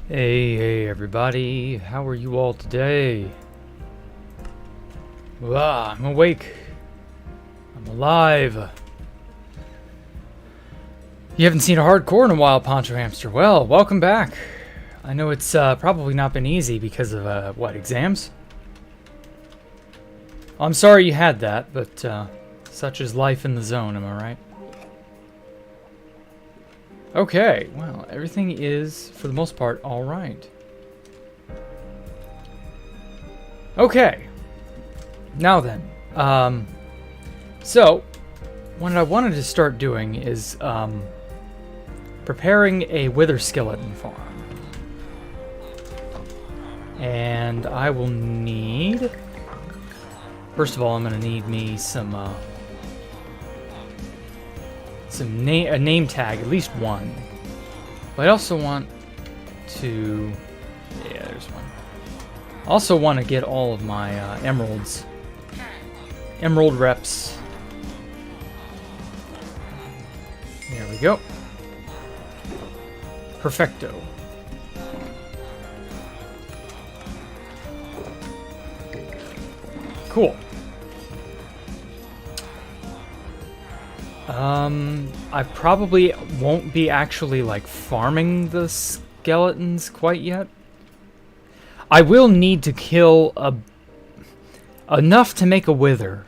Hey everybody, how are you all today? I'm awake. I'm alive. You haven't seen a hardcore in a while, Poncho Hamster. Well, welcome back. I know it's probably not been easy because of, exams? I'm sorry you had that, but such is life in the zone, am I right? Okay, well, everything is, for the most part, alright. Okay. Now then, so, what I wanted to start doing is, preparing a wither skeleton farm. And I will need, first of all, I'm going to need me a name tag, at least one. But I also want to, yeah, there's one. I also want to get all of my emeralds. Emerald reps. There we go. Perfecto. Cool. I probably won't be actually like farming the skeletons quite yet. I will need to kill enough to make a wither.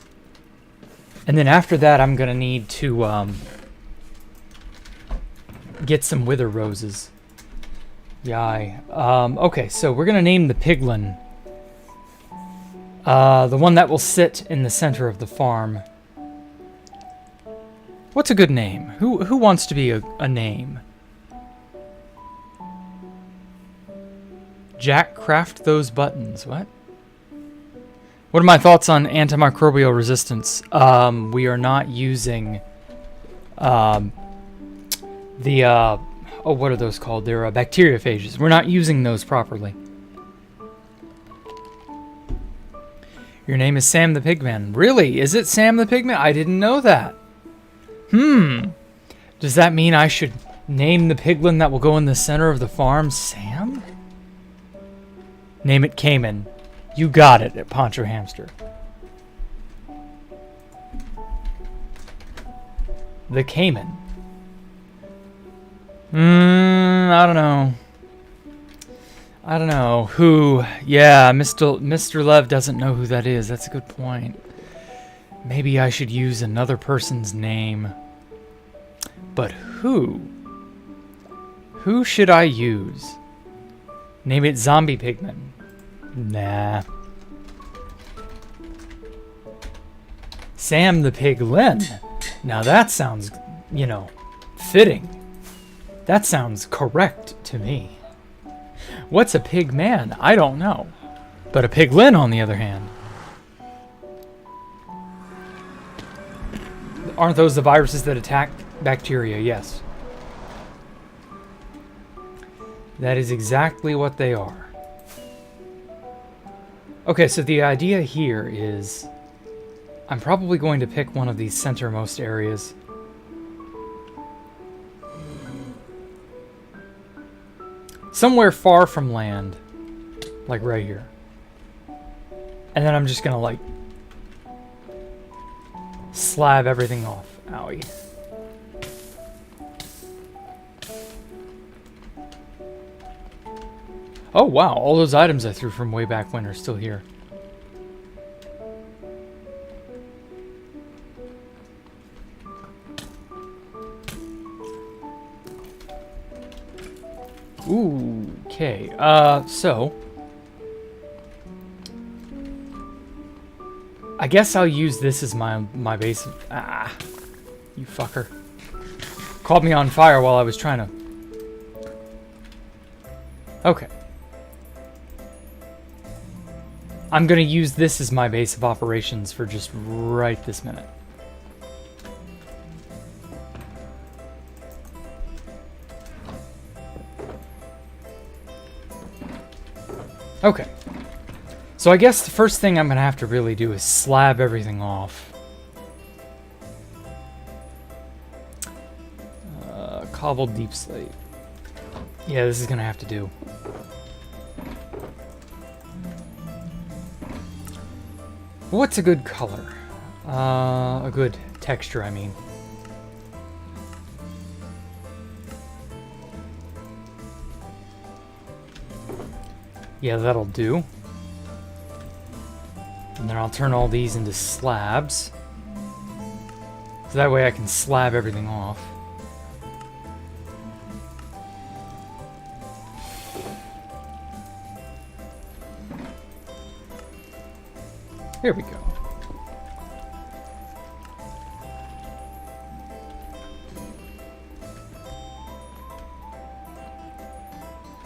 And then after that I'm gonna need to get some wither roses. Yai. Okay, so we're gonna name the piglin. The one that will sit in the center of the farm. What's a good name? Who wants to be a name? Jack, craft those buttons. What? What are my thoughts on antimicrobial resistance? We are not using what are those called? They're bacteriophages. We're not using those properly. Your name is Sam the Pigman. Really? Is it Sam the Pigman? I didn't know that. Does that mean I should name the piglin that will go in the center of the farm Sam? Name it Cayman. You got it at Poncho Hamster. The Cayman. I don't know. I don't know. Who? Yeah, Mr. Lev doesn't know who that is. That's a good point. Maybe I should use another person's name. But who? Who should I use? Name it Zombie Pigman. Nah. Sam the Piglin. Now that sounds, fitting. That sounds correct to me. What's a pig man? I don't know. But a piglin, on the other hand. Aren't those the viruses that attack bacteria? Yes. That is exactly what they are. Okay, so the idea here is I'm probably going to pick one of these centermost areas. Somewhere far from land. Like right here. And then I'm just gonna like slab everything off. Owie. Oh wow, all those items I threw from way back when are still here. Ooh, okay. So I guess I'll use this as my base of... Ah, you fucker. Caught me on fire while I was trying to... Okay. I'm gonna use this as my base of operations for just right this minute. Okay. So I guess the first thing I'm gonna have to really do is slab everything off. Cobbled deep slate. Yeah, this is gonna have to do. What's a good color? A good texture, I mean. Yeah, that'll do. And then I'll turn all these into slabs. So that way I can slab everything off. Here we go.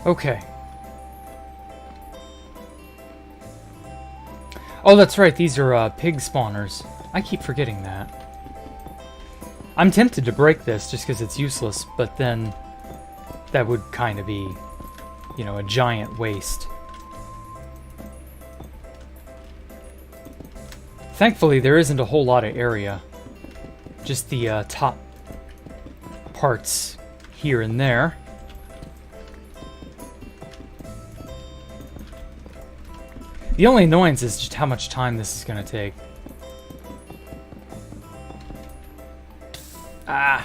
Okay. Oh, that's right. These are pig spawners. I keep forgetting that. I'm tempted to break this just because it's useless, but then that would kind of be, you know, a giant waste. Thankfully, there isn't a whole lot of area. Just the top parts here and there. The only annoyance is just how much time this is going to take. Ah.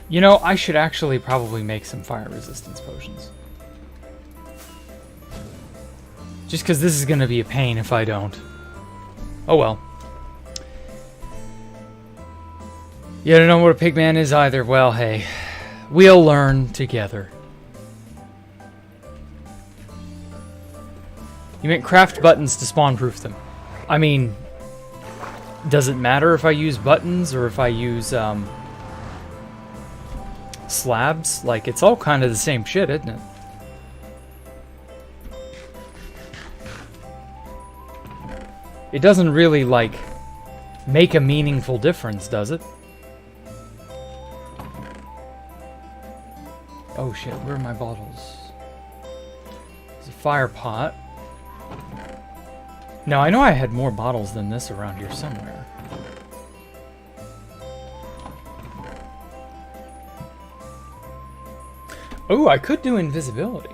You know, I should actually probably make some fire resistance potions. Just because this is going to be a pain if I don't. Oh well. You don't know what a pigman is either. Well, hey. We'll learn together. You meant craft buttons to spawn-proof them. I mean, does it matter if I use buttons or if I use slabs? Like, it's all kind of the same shit, isn't it? It doesn't really, like, make a meaningful difference, does it? Oh shit, where are my bottles? There's a fire pot. Now, I know I had more bottles than this around here somewhere. Oh, I could do invisibility.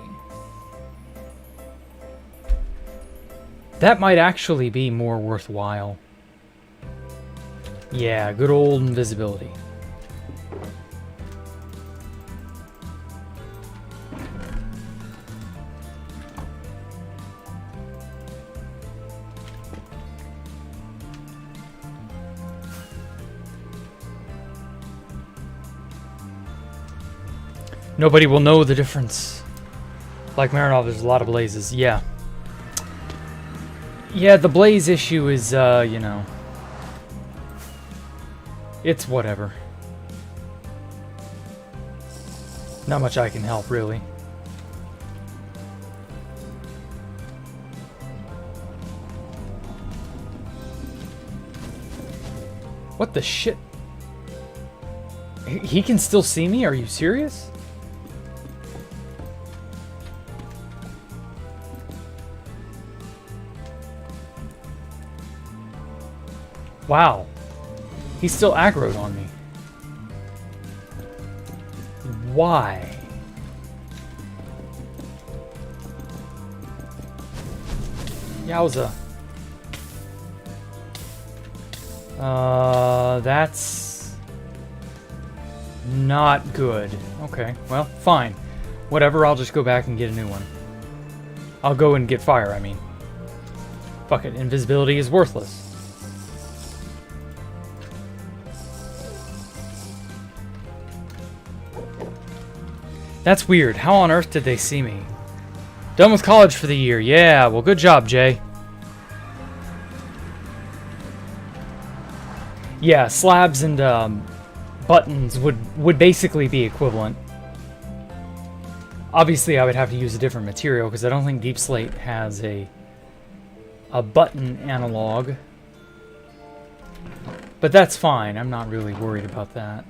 That might actually be more worthwhile. Yeah, good old invisibility. Nobody will know the difference. Like Marinov, there's a lot of blazes. Yeah. Yeah, the blaze issue is, you know... It's whatever. Not much I can help, really. What the shit? He can still see me? Are you serious? Wow. He's still aggroed on me. Why? Yowza. That's not good. Okay, well, fine. Whatever, I'll just go back and get a new one. I'll go and get fire, I mean. Fuck it, invisibility is worthless. That's weird. How on earth did they see me? Done with college for the year. Yeah, well, good job, Jay. Yeah, slabs and buttons would basically be equivalent. Obviously, I would have to use a different material because I don't think Deep Slate has a button analog. But that's fine. I'm not really worried about that.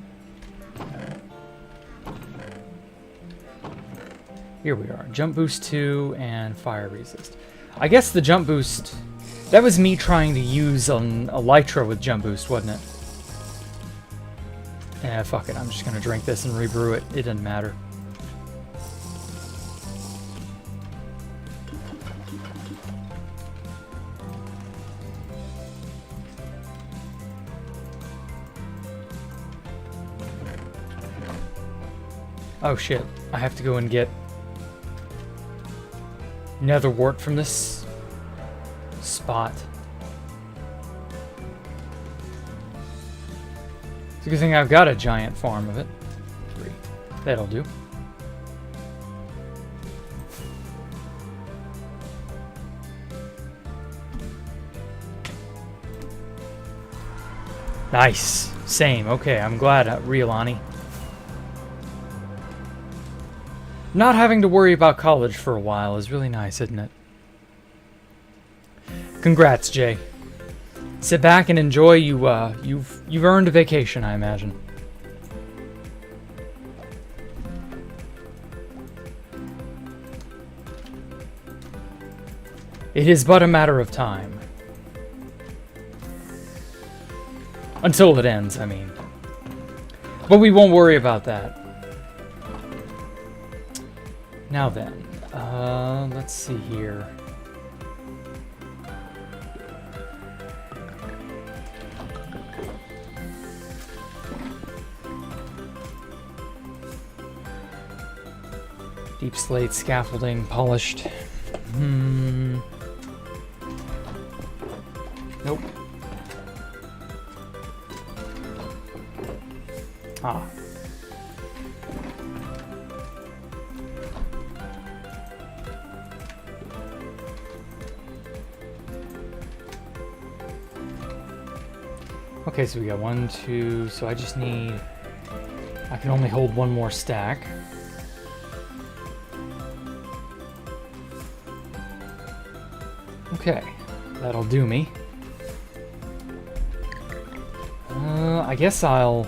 Here we are. Jump boost 2 and fire resist. I guess the jump boost... That was me trying to use an elytra with jump boost, wasn't it? Eh, fuck it. I'm just going to drink this and rebrew it. It doesn't matter. Oh shit, I have to go and get nether wart from this spot. It's a good thing I've got a giant farm of it. 3. That'll do. Nice. Same. Okay, I'm glad, Riolani. Not having to worry about college for a while is really nice, isn't it? Congrats, Jay. Sit back and enjoy. You've earned a vacation, I imagine. It is but a matter of time. Until it ends, I mean. But we won't worry about that. Now then, let's see here. Deep slate, scaffolding, polished. Nope. Ah. Okay, so we got 1, 2, so I just need... I can only hold 1 more stack. Okay, that'll do me. I guess I'll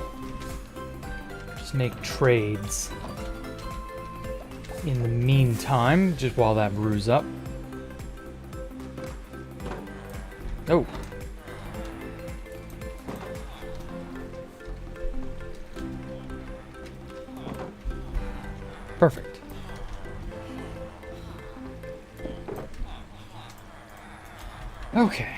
just make trades in the meantime, just while that brews up. Oh. Perfect. Okay.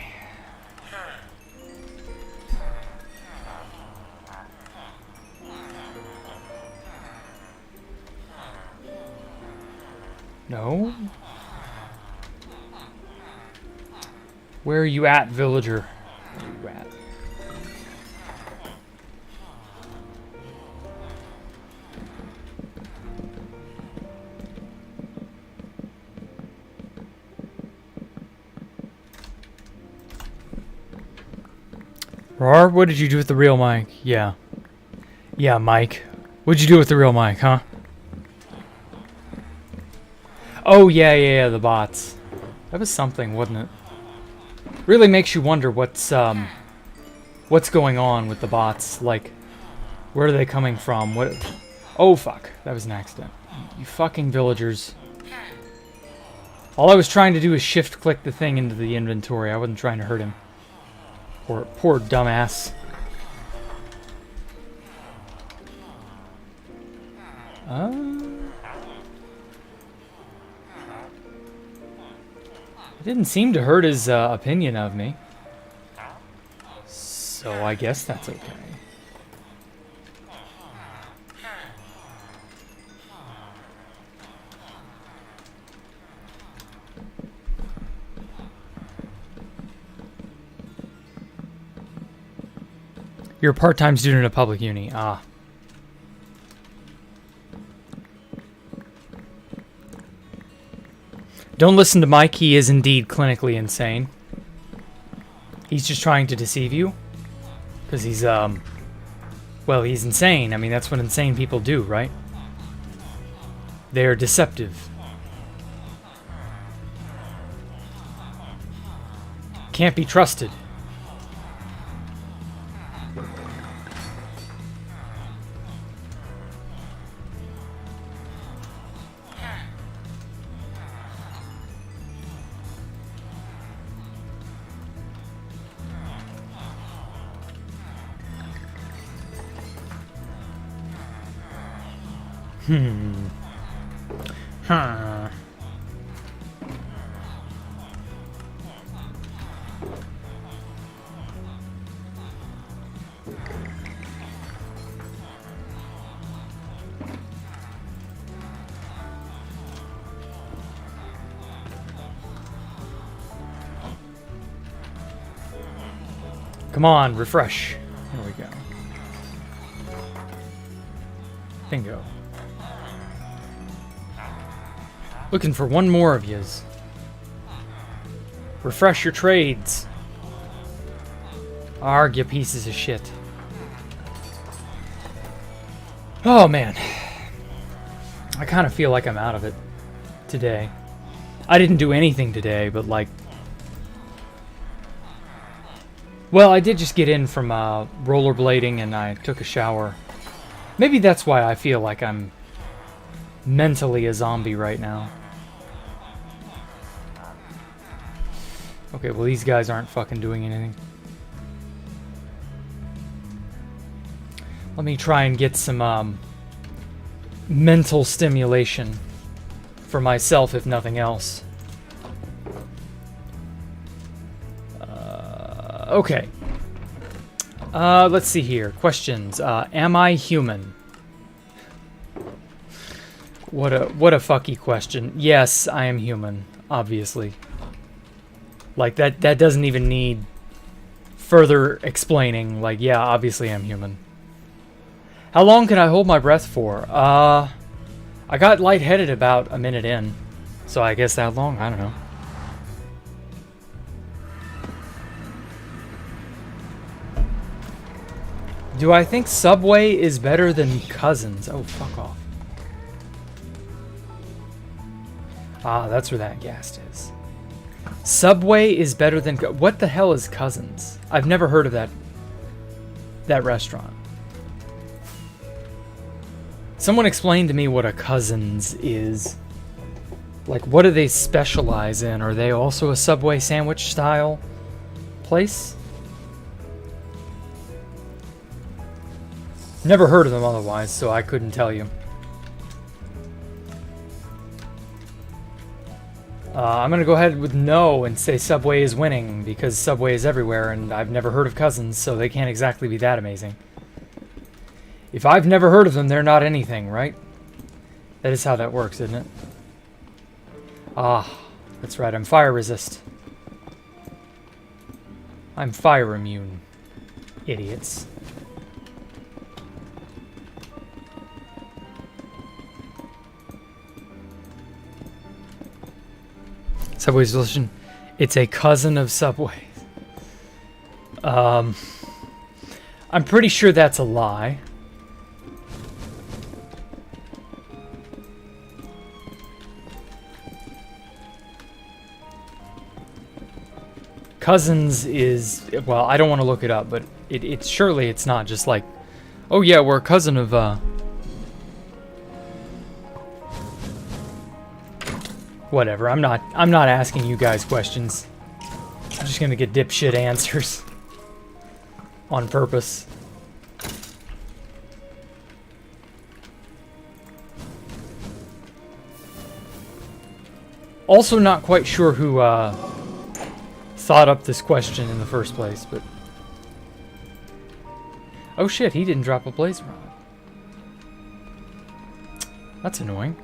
No? Where are you at, villager? Where are you at? Rar, what did you do with the real mic? Yeah. Yeah, Mike. What'd you do with the real mic, huh? Oh, yeah, the bots. That was something, wasn't it? Really makes you wonder what's going on with the bots. Like, where are they coming from? What? Oh, fuck. That was an accident. You fucking villagers. All I was trying to do is shift-click the thing into the inventory. I wasn't trying to hurt him. Poor dumbass. It didn't seem to hurt his opinion of me. So I guess that's okay. You're a part-time student at public uni. Ah. Don't listen to Mike. He is indeed clinically insane. He's just trying to deceive you. Because he's, well, he's insane. I mean, that's what insane people do, right? They're deceptive. Can't be trusted. Huh. Come on, refresh. There we go. Bingo. Looking for one more of yous. Refresh your trades. Arg, you pieces of shit. Oh, man. I kind of feel like I'm out of it today. I didn't do anything today, but like... Well, I did just get in from rollerblading and I took a shower. Maybe that's why I feel like I'm mentally a zombie right now. Okay, well these guys aren't fucking doing anything. Let me try and get some mental stimulation for myself, if nothing else. Okay. Let's see here. Questions. Am I human? What a fucky question. Yes, I am human, obviously. Like that doesn't even need further explaining. Like, yeah, obviously I'm human. How long can I hold my breath for? I got lightheaded about a minute in. So I guess that long? I don't know. Do I think Subway is better than Cousins? Oh, fuck off. Ah, that's where that gas is. Subway is better than... What the hell is Cousins? I've never heard of that restaurant. Someone explain to me what a Cousins is. Like, what do they specialize in? Are they also a Subway sandwich style place? Never heard of them otherwise, so I couldn't tell you. I'm gonna go ahead with no and say Subway is winning because Subway is everywhere and I've never heard of Cousins, so they can't exactly be that amazing. If I've never heard of them, they're not anything, right? That is how that works, isn't it? Ah, that's right, I'm fire resist. I'm fire immune. Idiots. Subway's delicious. It's a cousin of Subway. I'm pretty sure that's a lie. Cousins is, well, I don't want to look it up, but it's surely it's not just like, oh yeah, we're a cousin of whatever. I'm not asking you guys questions. I'm just gonna get dipshit answers on purpose. Also not quite sure who thought up this question in the first place, but oh shit, he didn't drop a blaze rod. That's annoying.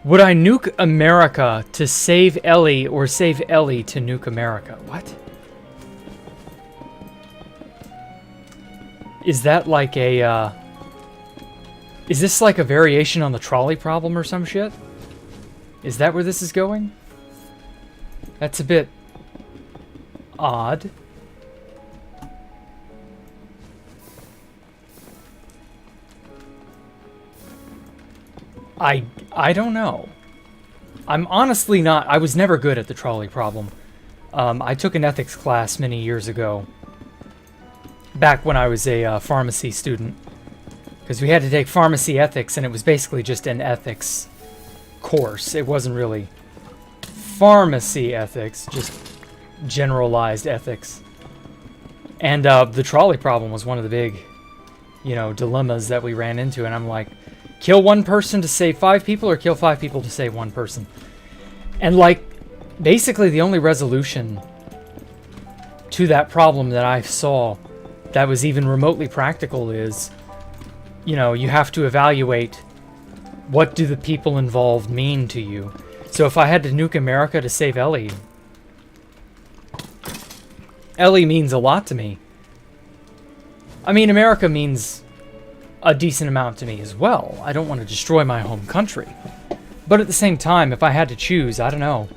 Would I nuke America to save Ellie or save Ellie to nuke America? What? Is that like a, is this like a variation on the trolley problem or some shit? Is that where this is going? That's a bit odd. I don't know. I'm honestly not... I was never good at the trolley problem. I took an ethics class many years ago. Back when I was a pharmacy student. Because we had to take pharmacy ethics, and it was basically just an ethics course. It wasn't really pharmacy ethics, just generalized ethics. And the trolley problem was one of the big, you know, dilemmas that we ran into. And I'm like... Kill one person to save 5 people, or kill 5 people to save 1 person? And, like, basically the only resolution to that problem that I saw that was even remotely practical is you know, you have to evaluate what do the people involved mean to you. So if I had to nuke America to save Ellie, Ellie means a lot to me. I mean, America means a decent amount to me as well. I don't want to destroy my home country. But at the same time, if I had to choose, I don't know.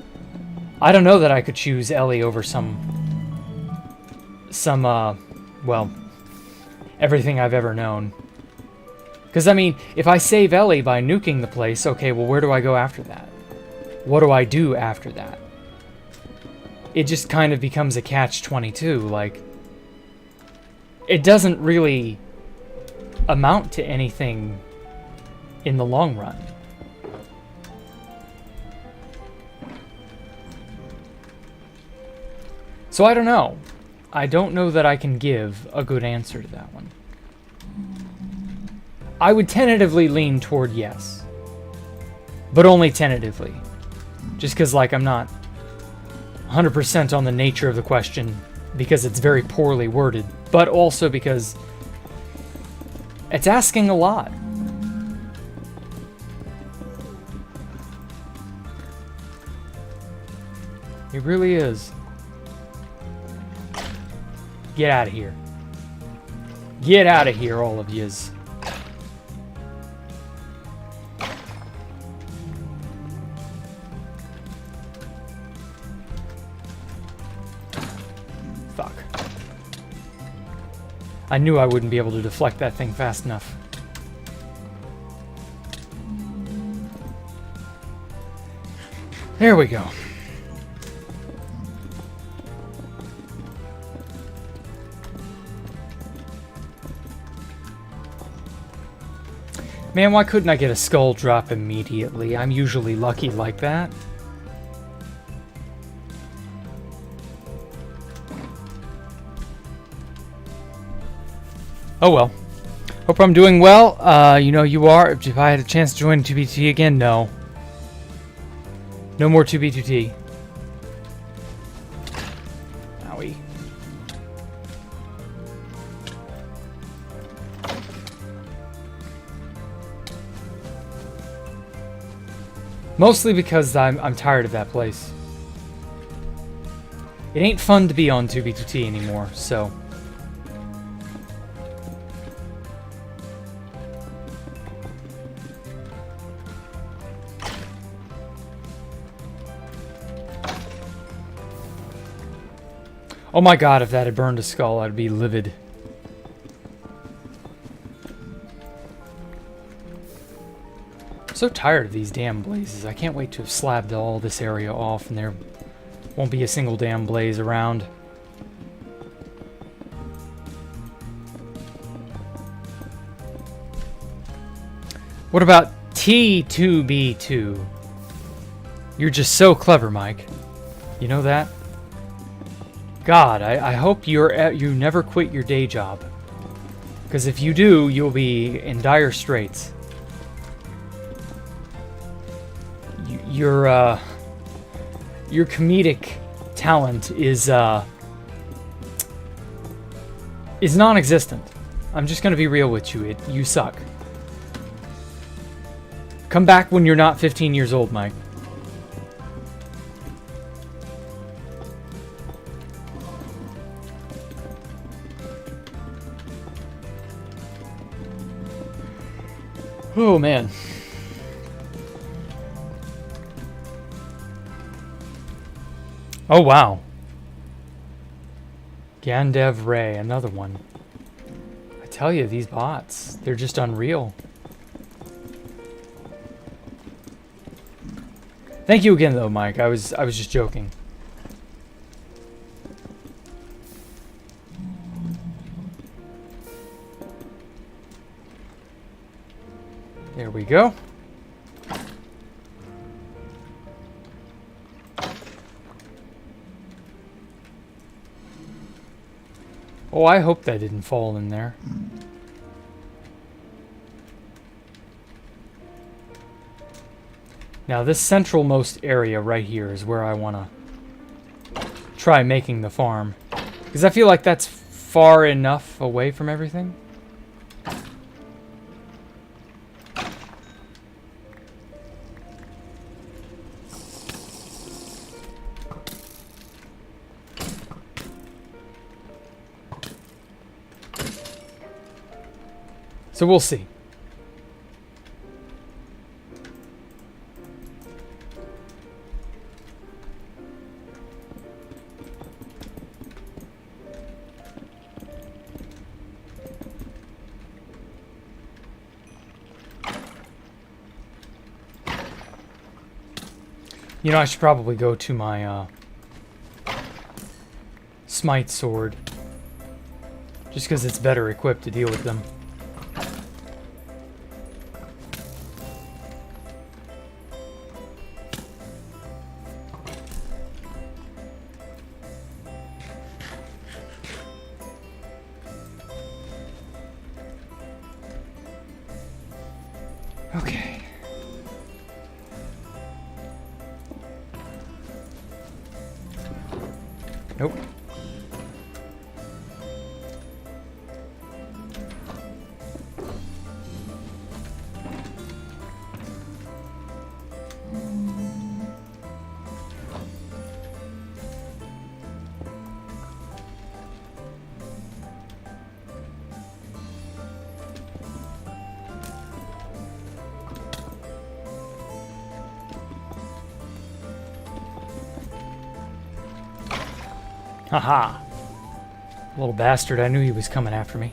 I don't know that I could choose Ellie over well, everything I've ever known. Because, I mean, if I save Ellie by nuking the place, okay, well, where do I go after that? What do I do after that? It just kind of becomes a catch-22, like, it doesn't really amount to anything in the long run. So I don't know. I don't know that I can give a good answer to that one. I would tentatively lean toward yes. But only tentatively. Just because, like, I'm not 100% on the nature of the question because it's very poorly worded. But also because it's asking a lot. It really is. Get out of here. Get out of here, all of yous. Fuck. I knew I wouldn't be able to deflect that thing fast enough. There we go. Man, why couldn't I get a skull drop immediately? I'm usually lucky like that. Oh well. Hope I'm doing well. You know you are. If I had a chance to join 2B2T again, no. No more 2B2T. Owie. Mostly because I'm tired of that place. It ain't fun to be on 2B2T anymore, so... Oh my god, if that had burned a skull, I'd be livid. I'm so tired of these damn blazes. I can't wait to have slabbed all this area off and there won't be a single damn blaze around. What about T2B2? You're just so clever, Mike. You know that? God, I hope you never quit your day job. Because if you do, you'll be in dire straits. Your comedic talent is non-existent. I'm just gonna be real with you. You suck. Come back when you're not 15 years old, Mike. Oh, man. Oh, wow. Gandev Ray, another one. I tell you, these bots, they're just unreal. Thank you again, though, Mike. I was just joking. There we go. Oh, I hope that didn't fall in there. Now, this centralmost area right here is where I want to try making the farm. Because I feel like that's far enough away from everything. So we'll see. You know, I should probably go to my smite sword. Just because it's better equipped to deal with them. Okay. Nope. Haha. Little bastard, I knew he was coming after me.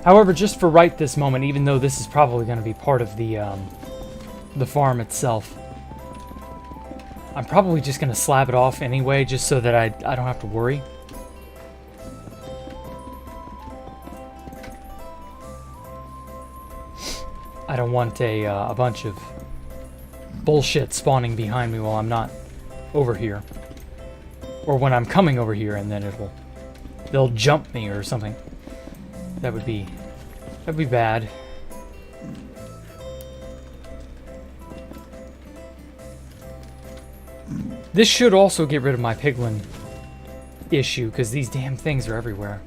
However, just for right this moment, even though this is probably going to be part of the farm itself, I'm probably just going to slab it off anyway, just so that I don't have to worry. I don't want a bunch of bullshit spawning behind me while I'm not over here. Or when I'm coming over here and then they'll jump me or something. That'd be bad. This should also get rid of my piglin issue, because these damn things are everywhere.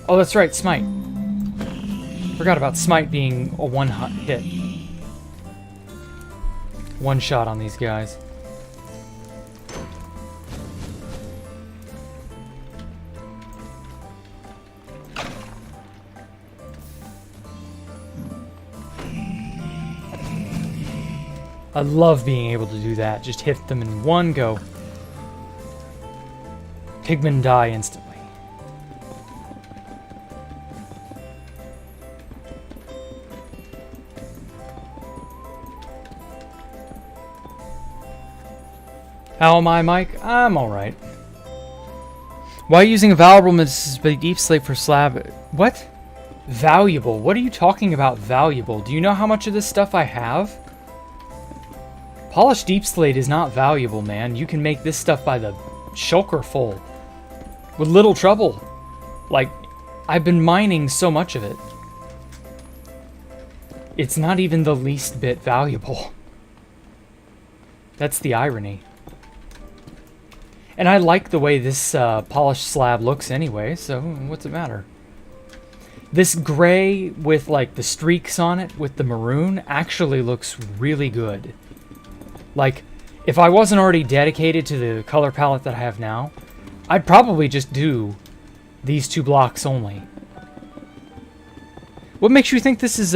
Oh, that's right, smite. Forgot about smite being a one-hit. One shot on these guys. I love being able to do that. Just hit them in one go. Pigmen die instantly. How am I, Mike? I'm alright. Why are you using a valuable deep slate for slab? What? Valuable? What are you talking about valuable? Do you know how much of this stuff I have? Polished deep slate is not valuable, man. You can make this stuff by the shulker full. With little trouble. Like, I've been mining so much of it. It's not even the least bit valuable. That's the irony. And I like the way this polished slab looks anyway, so what's it matter? This gray with like the streaks on it with the maroon actually looks really good. Like, if I wasn't already dedicated to the color palette that I have now, I'd probably just do these two blocks only. What makes you think this is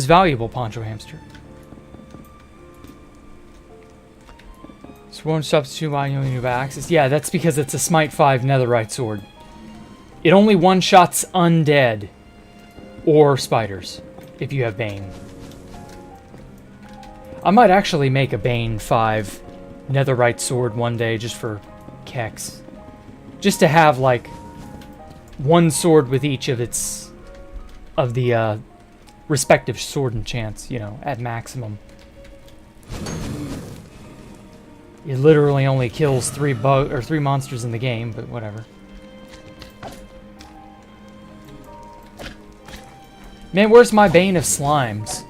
valuable, Poncho Hamster? Sworn substitute while you only knew about access. Yeah, that's because it's a Smite 5 Netherite sword. It only one-shots undead or spiders if you have Bane. I might actually make a Bane 5 Netherite sword one day just for keks. Just to have, like, one sword with each of the respective sword enchants, you know, at maximum. It literally only kills three monsters in the game, but whatever. Man, where's my Bane of Slimes?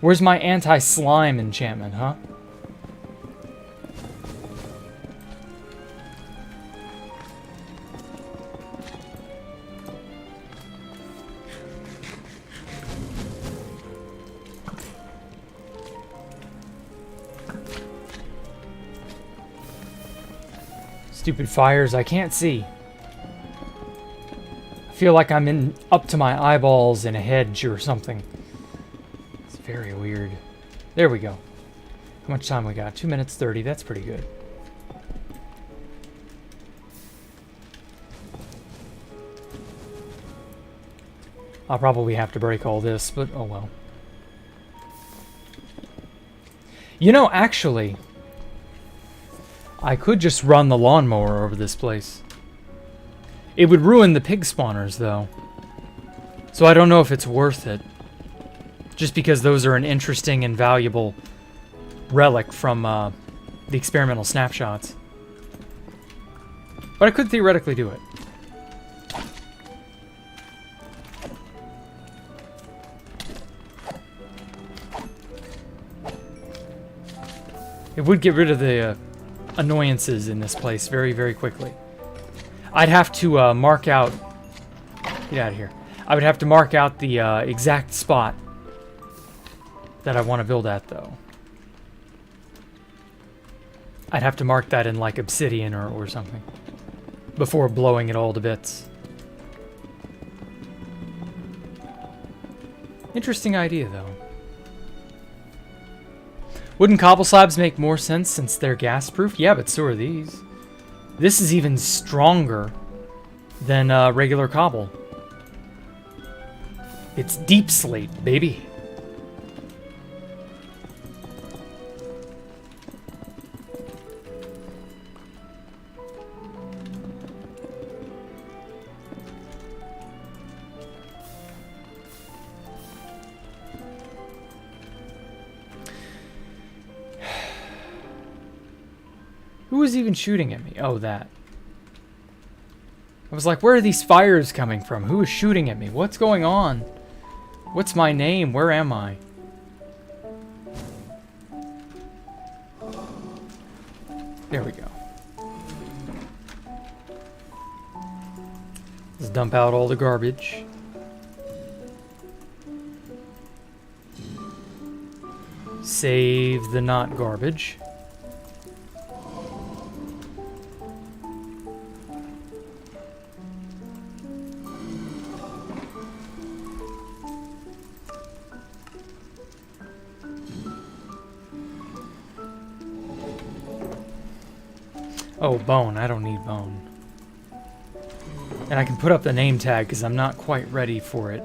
Where's my anti-slime enchantment, huh? Stupid fires, I can't see. I feel like I'm up to my eyeballs in a hedge or something. It's very weird. There we go. How much time we got? 2 minutes 30, that's pretty good. I'll probably have to break all this, but oh well. You know, actually, I could just run the lawnmower over this place. It would ruin the pig spawners, though. So I don't know if it's worth it. Just because those are an interesting and valuable relic from the experimental snapshots. But I could theoretically do it. It would get rid of the annoyances in this place very, very quickly. I'd have to mark out... Get out of here. I would have to mark out the exact spot that I want to build at, though. I'd have to mark that in, like, obsidian or something. Before blowing it all to bits. Interesting idea, though. Wouldn't cobble slabs make more sense since they're gas-proof? Yeah, but so are these. This is even stronger than regular cobble. It's deep slate, baby. Who was even shooting at me? Oh, that. I was like, where are these fires coming from? Who is shooting at me? What's going on? What's my name? Where am I? There we go. Let's dump out all the garbage. Save the not garbage. Oh, bone. I don't need bone. And I can put up the name tag because I'm not quite ready for it.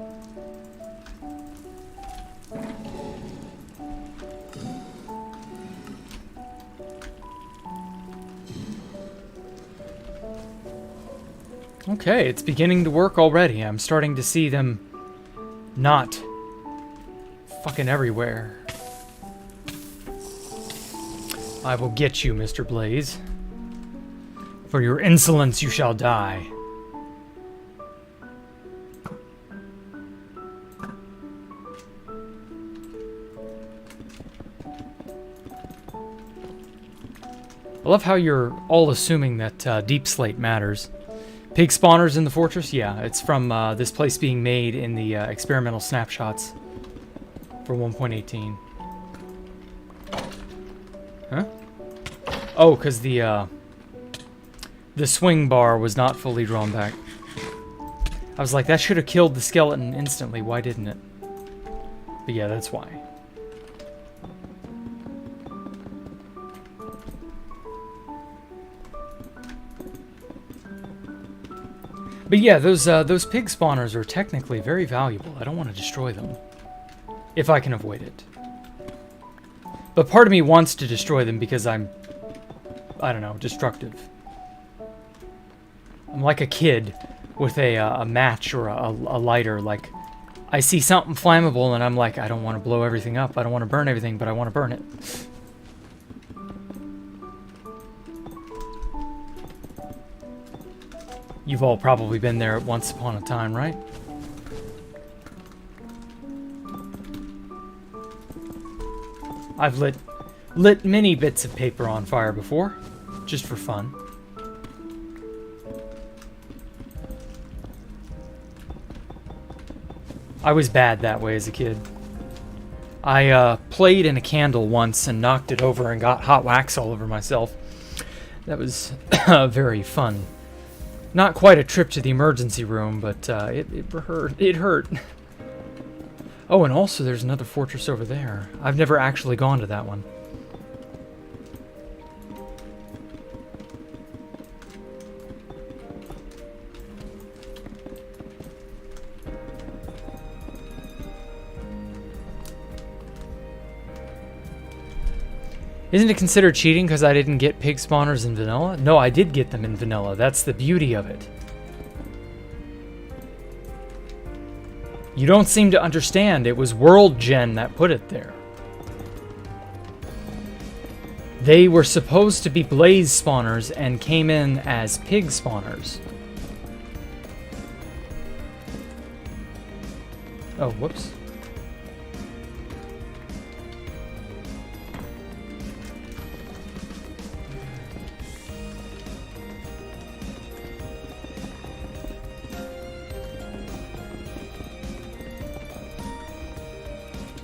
Okay, it's beginning to work already. I'm starting to see them not fucking everywhere. I will get you, Mr. Blaze. For your insolence you shall die. I love how you're all assuming that deep slate matters. Pig spawners in the fortress? Yeah, it's from this place being made in the experimental snapshots for 1.18. Huh? Oh, because the swing bar was not fully drawn back. I was like, that should have killed the skeleton instantly. Why didn't it? But yeah, that's why. But yeah, those pig spawners are technically very valuable. I don't want to destroy them. If I can avoid it. But part of me wants to destroy them because I'm, I don't know, destructive. I'm like a kid with a match or a lighter. Like, I see something flammable and I'm like, I don't want to blow everything up. I don't want to burn everything, but I want to burn it. You've all probably been there once upon a time, right? I've lit many bits of paper on fire before, just for fun. I was bad that way as a kid. I played in a candle once and knocked it over and got hot wax all over myself. That was very fun. Not quite a trip to the emergency room, but it hurt. It hurt. Oh, and also there's another fortress over there. I've never actually gone to that one. Isn't it considered cheating because I didn't get pig spawners in vanilla? No, I did get them in vanilla. That's the beauty of it. You don't seem to understand. It was World Gen that put it there. They were supposed to be blaze spawners and came in as pig spawners. Oh, whoops.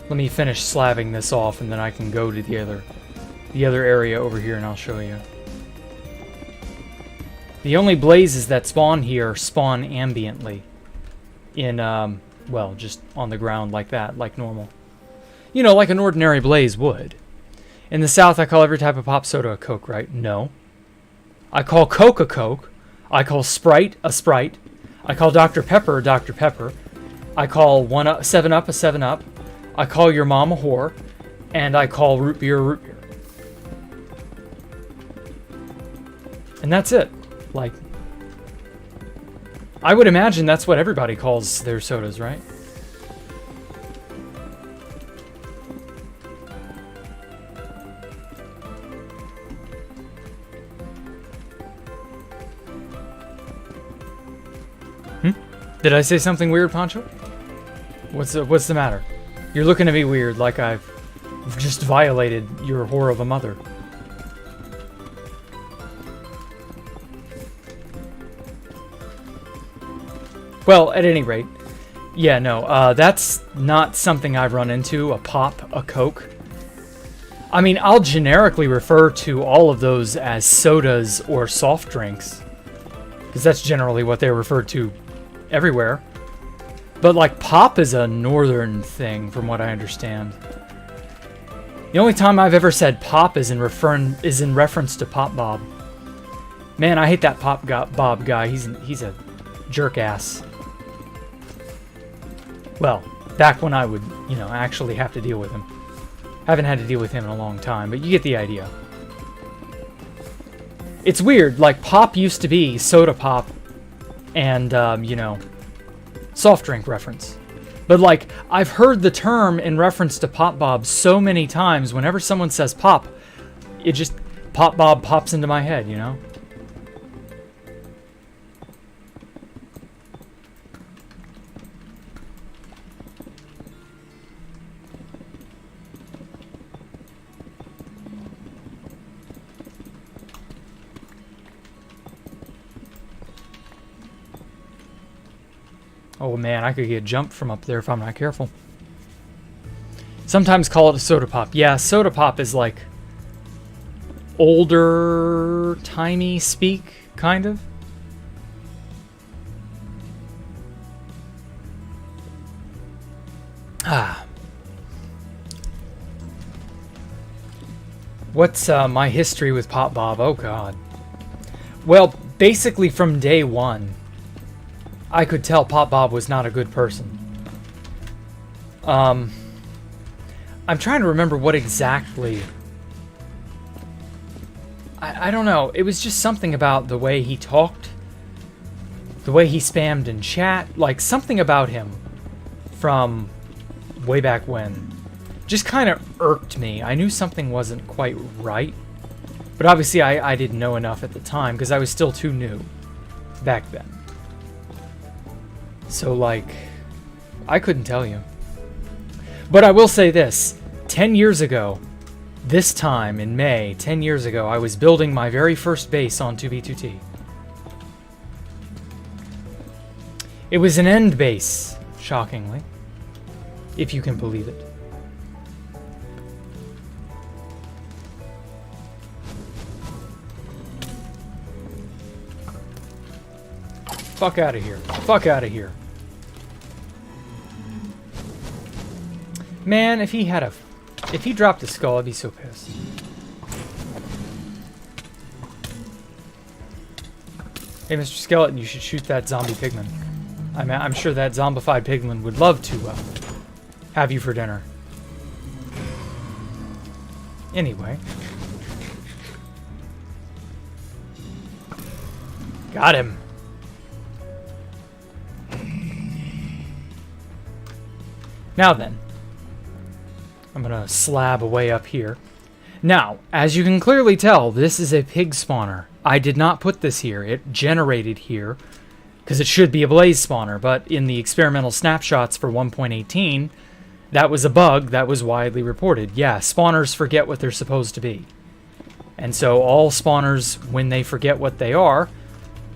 Let me finish slabbing this off and then I can go to the other area over here and I'll show you. The only blazes that spawn here spawn ambiently in, well, just on the ground like that, like normal. You know, like an ordinary blaze would. In the South, I call every type of pop soda a Coke, right? No. I call Coke a Coke. I call Sprite a Sprite. I call Dr. Pepper a Dr. Pepper. I call 7-Up a 7-Up. I call your mom a whore, and I call root beer a root beer. And that's it. Like, I would imagine that's what everybody calls their sodas, right? Did I say something weird, Poncho? What's the matter? You're looking at me weird, like I've just violated your whore of a mother. Well, at any rate, yeah, no, that's not something I've run into, a pop, a Coke. I mean, I'll generically refer to all of those as sodas or soft drinks, because that's generally what they're referred to everywhere. But, like, pop is a northern thing, from what I understand. The only time I've ever said pop is in reference to Pop Bob. Man, I hate that Bob guy. He's a jerk ass. Well, back when I would, you know, actually have to deal with him. Haven't had to deal with him in a long time, but you get the idea. It's weird, like, pop used to be soda pop and, you know, soft drink reference. But, like, I've heard the term in reference to Pop Bob so many times. Whenever someone says pop, it just, Pop Bob pops into my head, you know? Oh man, I could get jumped from up there if I'm not careful. Sometimes call it a soda pop. Yeah, soda pop is like older timey speak, kind of. What's my history with Pop Bob? Oh god. Well, basically from day one, I could tell Pop Bob was not a good person. I'm trying to remember what exactly... I don't know. It was just something about the way he talked, the way he spammed in chat, like something about him from way back when just kind of irked me. I knew something wasn't quite right, but obviously I didn't know enough at the time because I was still too new back then. So, like, I couldn't tell you. But I will say this. 10 years ago, this time in May, 10 years ago, I was building my very first base on 2B2T. It was an end base, shockingly, if you can believe it. Fuck out of here. Fuck out of here. Man, if he had a... If he dropped a skull, I'd be so pissed. Hey, Mr. Skeleton, you should shoot that zombie pigman. I'm sure that zombified pigman would love to have you for dinner. Anyway. Got him. Now then. I'm gonna slab away up here. Now, as you can clearly tell, this is a pig spawner. I did not put this here. It generated here, because it should be a blaze spawner, but in the experimental snapshots for 1.18, that was a bug that was widely reported. Yeah, spawners forget what they're supposed to be. And so all spawners, when they forget what they are,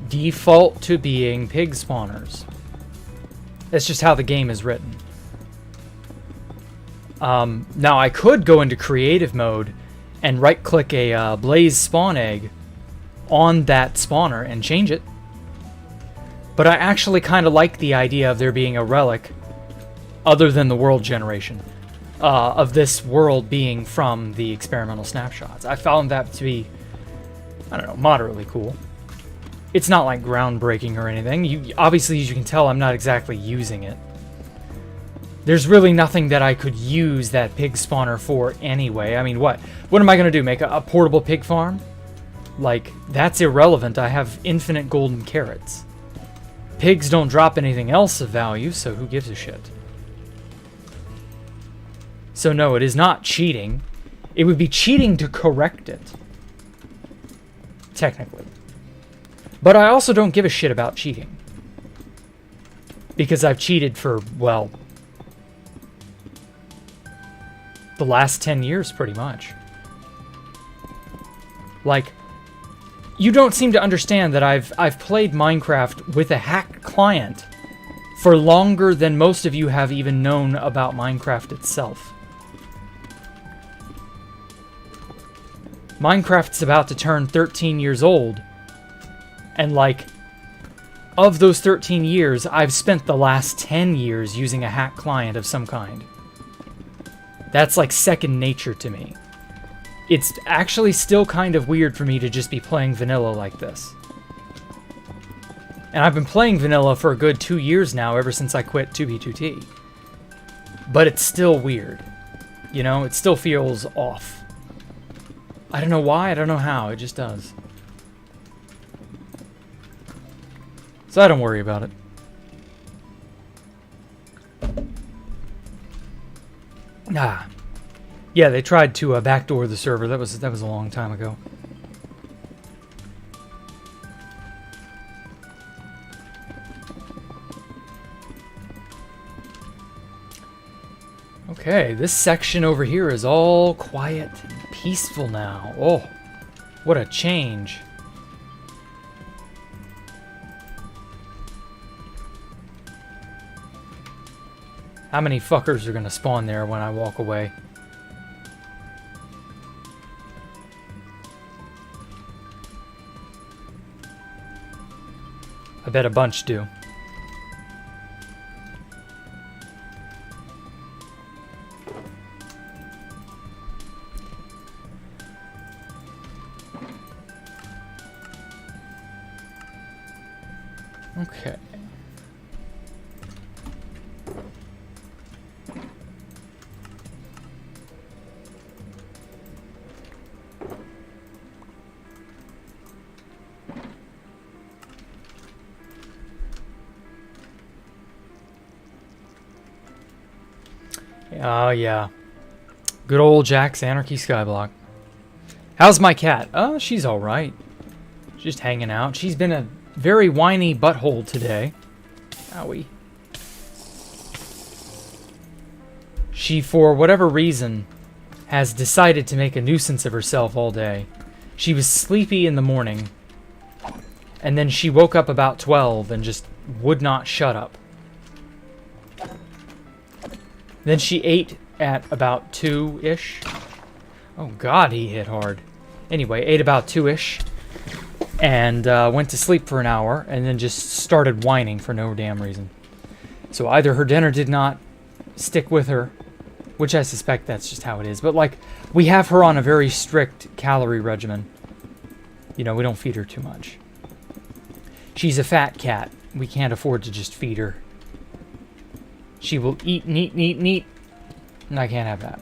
default to being pig spawners. That's just how the game is written. Now I could go into creative mode and right-click a blaze spawn egg on that spawner and change it. But I actually kind of like the idea of there being a relic other than the world generation of this world being from the experimental snapshots. I found that to be, I don't know, moderately cool. It's not like groundbreaking or anything. Obviously, as you can tell, I'm not exactly using it. There's really nothing that I could use that pig spawner for anyway. I mean, what? What am I going to do? Make a portable pig farm? Like, that's irrelevant. I have infinite golden carrots. Pigs don't drop anything else of value, so who gives a shit? So no, it is not cheating. It would be cheating to correct it. Technically. But I also don't give a shit about cheating. Because I've cheated for, well, the last 10 years, pretty much. Like, you don't seem to understand that I've played Minecraft with a hacked client for longer than most of you have even known about Minecraft itself. Minecraft's about to turn 13 years old, and like, of those 13 years, I've spent the last 10 years using a hacked client of some kind. That's like second nature to me. It's actually still kind of weird for me to just be playing vanilla like this. And I've been playing vanilla for a good 2 years now, ever since I quit 2B2T. But it's still weird. You know, it still feels off. I don't know why, I don't know how, it just does. So I don't worry about it. Ah. Yeah, they tried to backdoor the server. That was a long time ago. Okay, this section over here is all quiet and peaceful now. Oh, what a change. How many fuckers are gonna spawn there when I walk away? I bet a bunch do. Okay. Oh, yeah. Good old Jack's Anarchy Skyblock. How's my cat? Oh, she's alright. Just hanging out. She's been a very whiny butthole today. Owie. She, for whatever reason, has decided to make a nuisance of herself all day. She was sleepy in the morning, and then she woke up about 12 and just would not shut up. Then she ate at about 2-ish. Oh god, he hit hard. Anyway, ate about 2-ish. and went to sleep for an hour, and then just started whining for no damn reason. So either her dinner did not stick with her, which I suspect that's just how it is, but like, we have her on a very strict calorie regimen. You know, we don't feed her too much. She's a fat cat. We can't afford to just feed her. She will eat and eat and eat and eat, and I can't have that.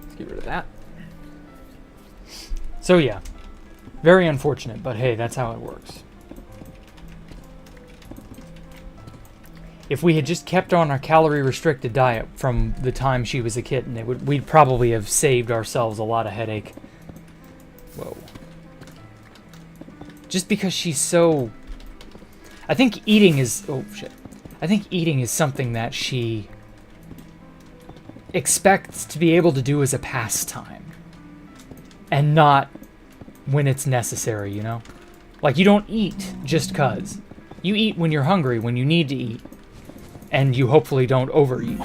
Let's get rid of that. So yeah, very unfortunate, but hey, that's how it works. If we had just kept on our calorie-restricted diet from the time she was a kitten, we'd probably have saved ourselves a lot of headache. Whoa. Just because she's so... I think eating is... Oh, shit. I think eating is something that she expects to be able to do as a pastime. And not when it's necessary, you know? Like, you don't eat just 'cause. You eat when you're hungry, when you need to eat. And you hopefully don't overeat.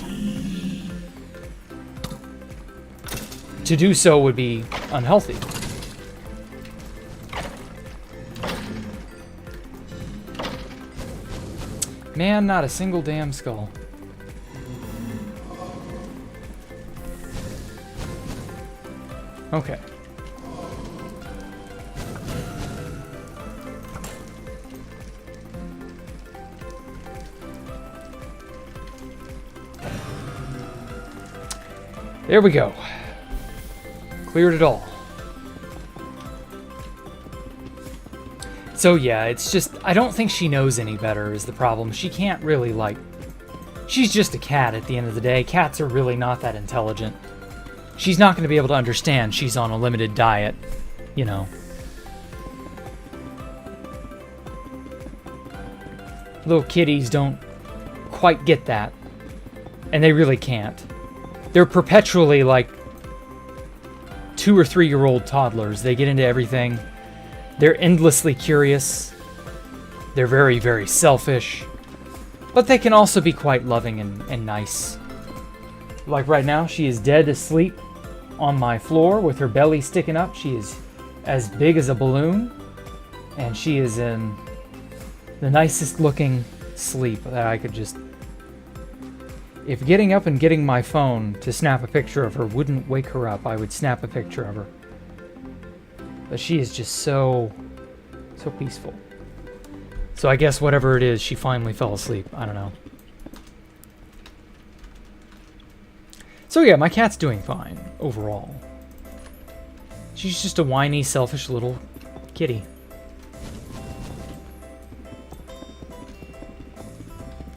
To do so would be unhealthy. Man, not a single damn skull. Okay. There we go. Cleared it all. So yeah, it's just, I don't think she knows any better is the problem. She can't really, like, she's just a cat at the end of the day. Cats are really not that intelligent. She's not going to be able to understand she's on a limited diet, you know. Little kitties don't quite get that. And they really can't. They're perpetually like 2 or 3 year old toddlers. They get into everything. They're endlessly curious. They're very, very selfish. But they can also be quite loving and nice. Like right now, she is dead asleep on my floor with her belly sticking up. She is as big as a balloon. And she is in the nicest looking sleep that I could just... If getting up and getting my phone to snap a picture of her wouldn't wake her up, I would snap a picture of her. But she is just so peaceful. So I guess whatever it is, she finally fell asleep. I don't know. So yeah, my cat's doing fine, overall. She's just a whiny, selfish little kitty.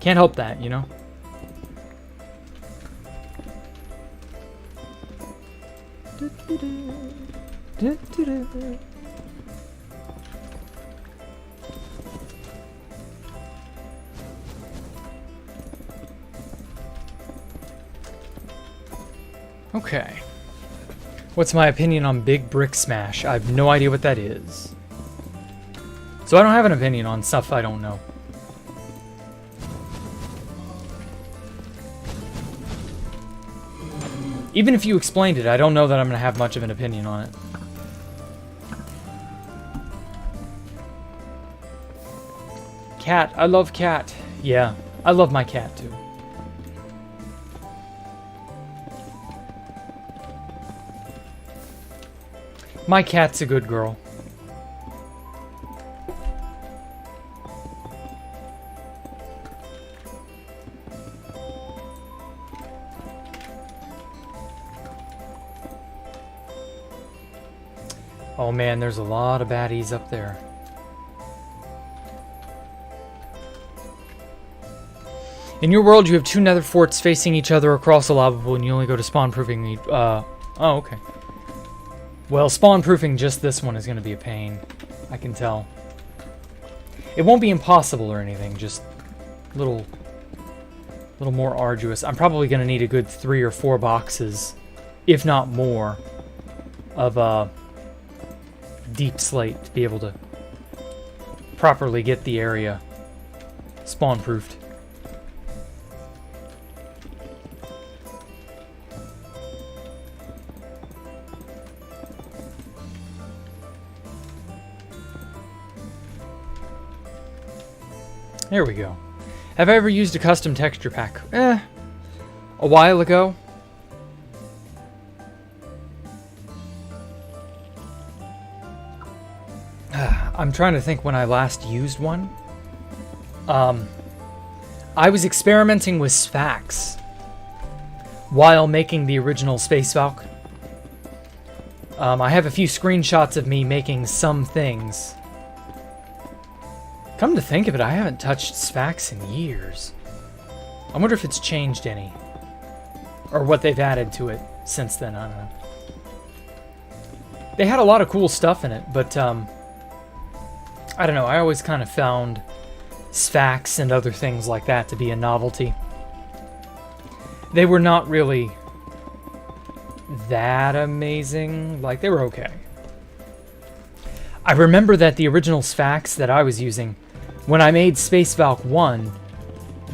Can't help that, you know? Okay. What's my opinion on Big Brick Smash? I have no idea what that is. So I don't have an opinion on stuff I don't know. Even if you explained it, I don't know that I'm going to have much of an opinion on it. Cat. I love cat. Yeah, I love my cat too. My cat's a good girl. Oh man, there's a lot of baddies up there. In your world, you have 2 nether forts facing each other across the lava pool, and you only go to spawn proofing. Oh, okay. Well, spawn proofing just this one is going to be a pain. I can tell. It won't be impossible or anything, just a little more arduous. I'm probably going to need a good 3 or 4 boxes, if not more, of deep slate to be able to properly get the area spawn proofed. Here we go. Have I ever used a custom texture pack? A while ago. I'm trying to think when I last used one. I was experimenting with Sphax while making the original Space Valk. I have a few screenshots of me making some things. Come to think of it, I haven't touched Sphax in years. I wonder if it's changed any. Or what they've added to it since then, I don't know. They had a lot of cool stuff in it, but I don't know, I always kind of found Sphax and other things like that to be a novelty. They were not really that amazing. Like, they were okay. I remember that the original Sphax that I was using, when I made Space Valk 1,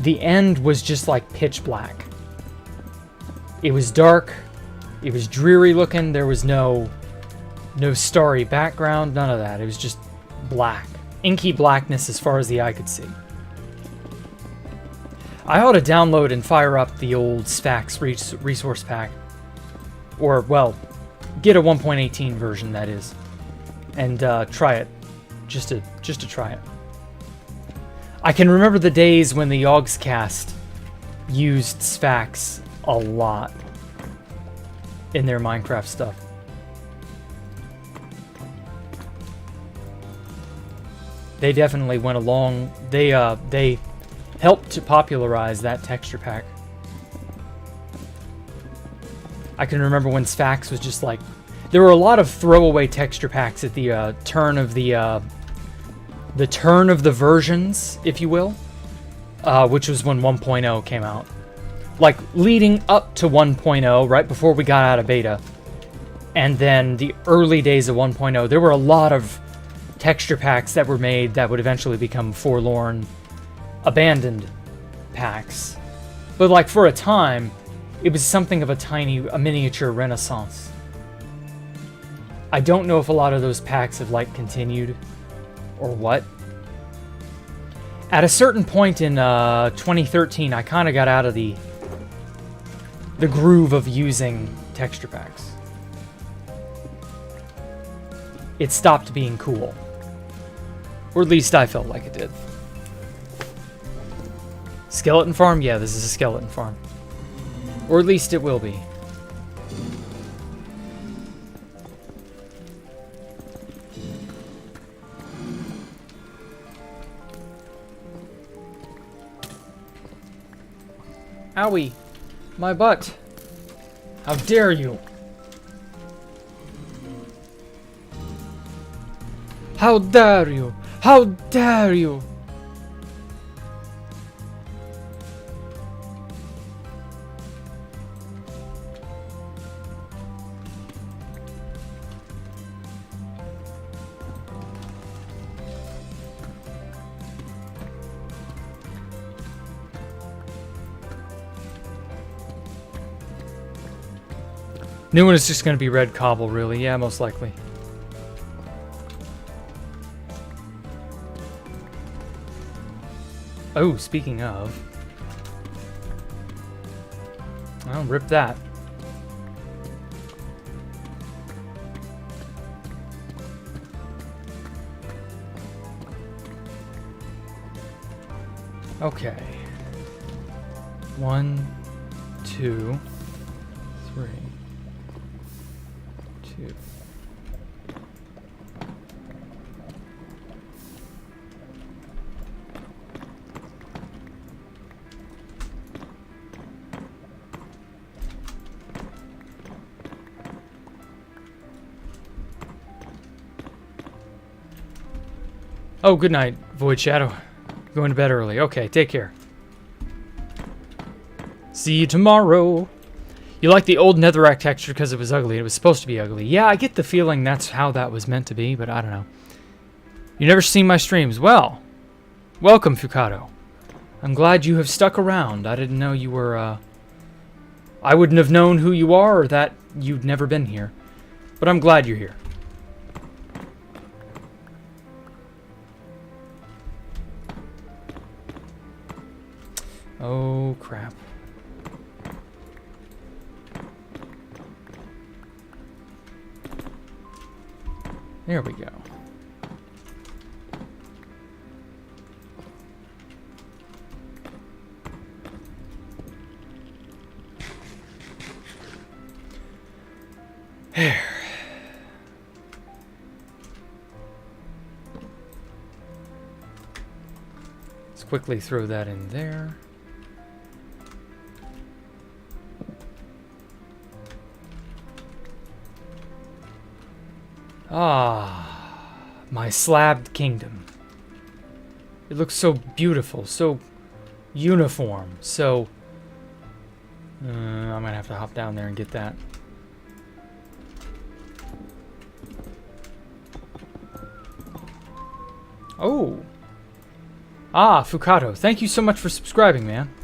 the end was just like pitch black. It was dark, it was dreary looking, there was no starry background, none of that. It was just black. Inky blackness as far as the eye could see. I ought to download and fire up the old Sphax resource pack. Or, well, get a 1.18 version, that is. And try it. Just to try it. I can remember the days when the Yogscast used Sphax a lot in their Minecraft stuff. They definitely went along. They helped to popularize that texture pack. I can remember when Sphax was just like, there were a lot of throwaway texture packs at the turn of the versions, if you will, which was when 1.0 came out. Like leading up to 1.0, right before we got out of beta, and then the early days of 1.0, there were a lot of texture packs that were made that would eventually become forlorn, abandoned packs. But like for a time, it was something of a miniature renaissance. I don't know if a lot of those packs have like continued or what. At a certain point in 2013, I kind of got out of the groove of using texture packs. It stopped being cool. Or at least I felt like it did. Skeleton farm? Yeah, this is a skeleton farm. Or at least it will be. Owie! My butt! How dare you! How dare you! How dare you! New one is just going to be red cobble, really. Yeah, most likely. Oh, speaking of. I'll rip that. Okay. 1, 2, 3. 2. Oh, good night, Void Shadow. Going to bed early. Okay, take care. See you tomorrow. You like the old netherrack texture because it was ugly. It was supposed to be ugly. Yeah, I get the feeling that's how that was meant to be, but I don't know. You never seen my streams. Well, welcome, Fukado. I'm glad you have stuck around. I didn't know you were, I wouldn't have known who you are or that you'd never been here. But I'm glad you're here. Oh, crap. There we go. There. Let's quickly throw that in there. Ah, my slabbed kingdom. It looks so beautiful, so uniform, so... I'm gonna have to hop down there and get that. Oh! Ah, Fukato, thank you so much for subscribing, man.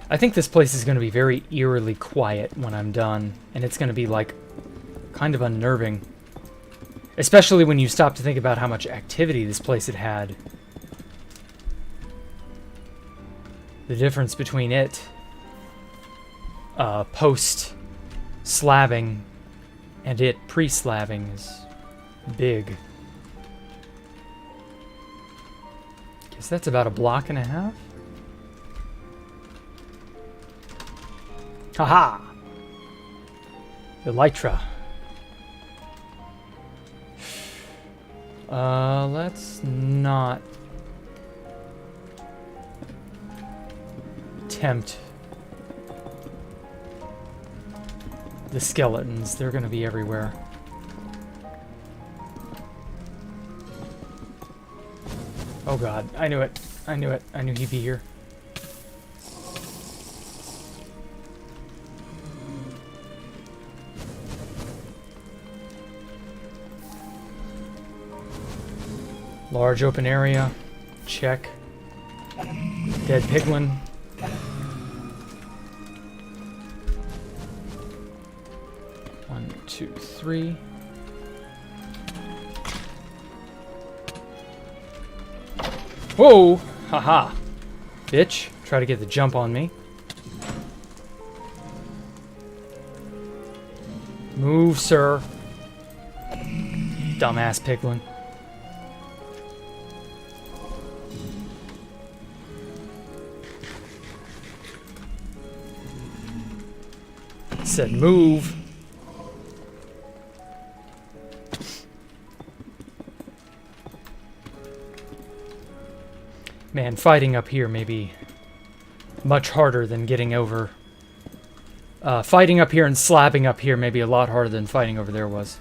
I think this place is going to be very eerily quiet when I'm done, and it's going to be, like, kind of unnerving. Especially when you stop to think about how much activity this place had had. The difference between it, post-slabbing, and it pre-slabbing is big. Guess that's about a block and a half? Haha! Elytra. Let's not tempt the skeletons. They're gonna be everywhere. Oh god, I knew it. I knew it. I knew he'd be here. Large open area. Check. Dead piglin. One, two, three. Whoa! Haha. Bitch. Try to get the jump on me. Move, sir. Dumbass piglin. Said move. Man, fighting up here may be much harder than getting over. Fighting up here and slapping up here may be a lot harder than fighting over there was.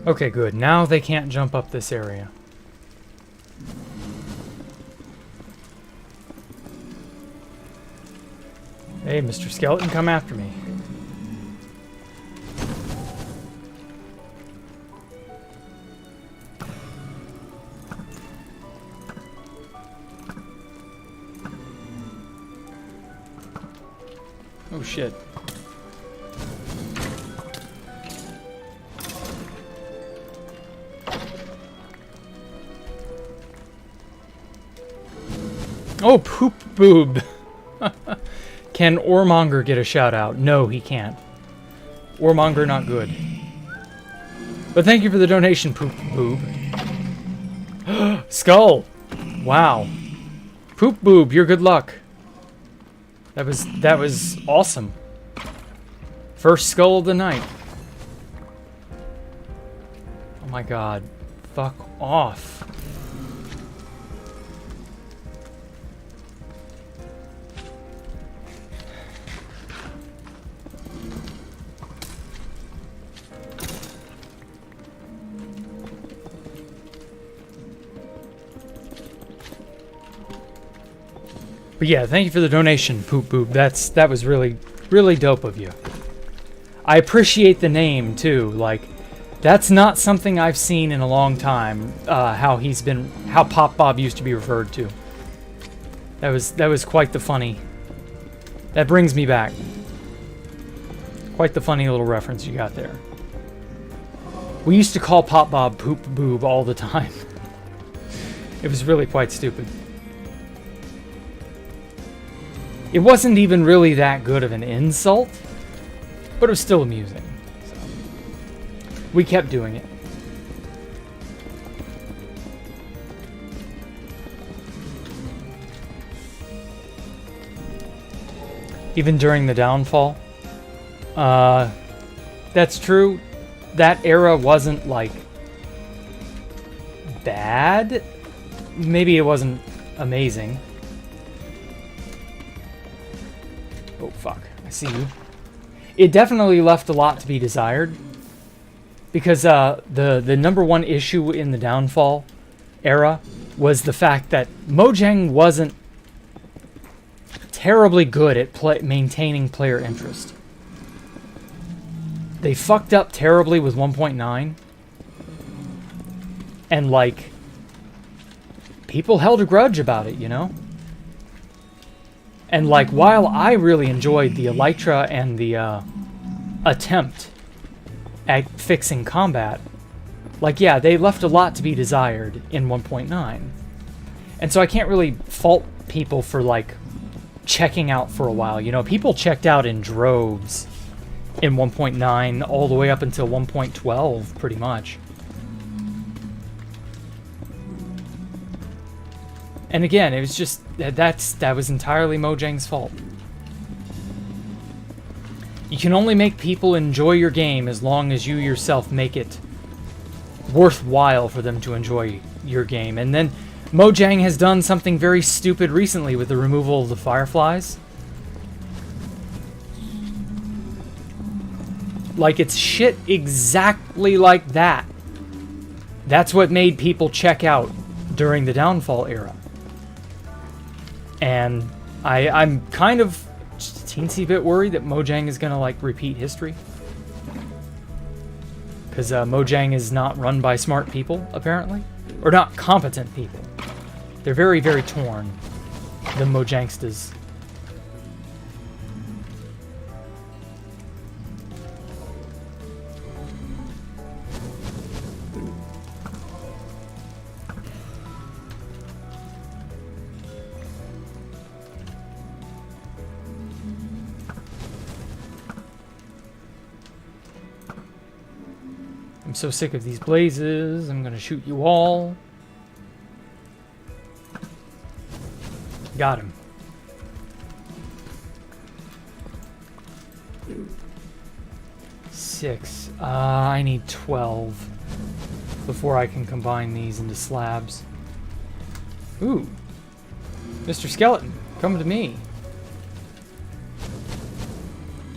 Okay, good. Now they can't jump up this area. Hey, Mr. Skeleton, come after me. Oh, shit. Oh, poop boob. Can Ormonger get a shout out? No, he can't. Ormonger not good. But thank you for the donation, poop boob. Skull. Wow. Poop boob, your good luck. That was awesome. First skull of the night. Oh my god. Fuck off. But yeah, thank you for the donation, Poop Boop. That was really, really dope of you. I appreciate the name too. Like, that's not something I've seen in a long time. How Pop Bob used to be referred to. That was quite the funny. That brings me back. Quite the funny little reference you got there. We used to call Pop Bob Poop Boob all the time. It was really quite stupid. It wasn't even really that good of an insult, but it was still amusing. So we kept doing it. Even during the downfall. That's true. That era wasn't, like, bad. Maybe it wasn't amazing. Oh, fuck. I see you. It definitely left a lot to be desired. Because the number one issue in the downfall era was the fact that Mojang wasn't terribly good at maintaining player interest. They fucked up terribly with 1.9. And, like, people held a grudge about it, you know? And, like, while I really enjoyed the Elytra and the attempt at fixing combat, like, yeah, they left a lot to be desired in 1.9. And so I can't really fault people for, like, checking out for a while. You know, people checked out in droves in 1.9 all the way up until 1.12, pretty much. And again, it was just that was entirely Mojang's fault. You can only make people enjoy your game as long as you yourself make it worthwhile for them to enjoy your game. And then Mojang has done something very stupid recently with the removal of the Fireflies. Like, it's shit exactly like that. That's what made people check out during the downfall era. And I'm kind of just a teensy bit worried that Mojang is going to, like, repeat history. Because Mojang is not run by smart people, apparently. Or not competent people. They're very, very torn, the Mojangstas. I'm so sick of these blazes. I'm gonna shoot you all. Got him. Six. I need 12 before I can combine these into slabs. Ooh. Mr. Skeleton, come to me.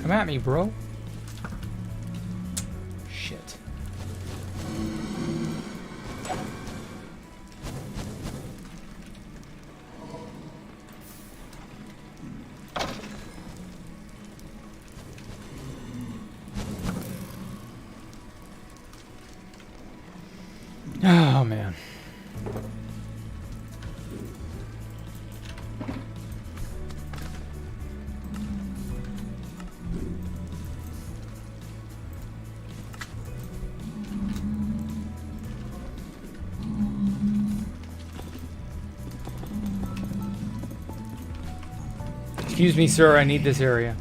Come at me, bro. Shit. Oh, man. Excuse me, sir, I need this area.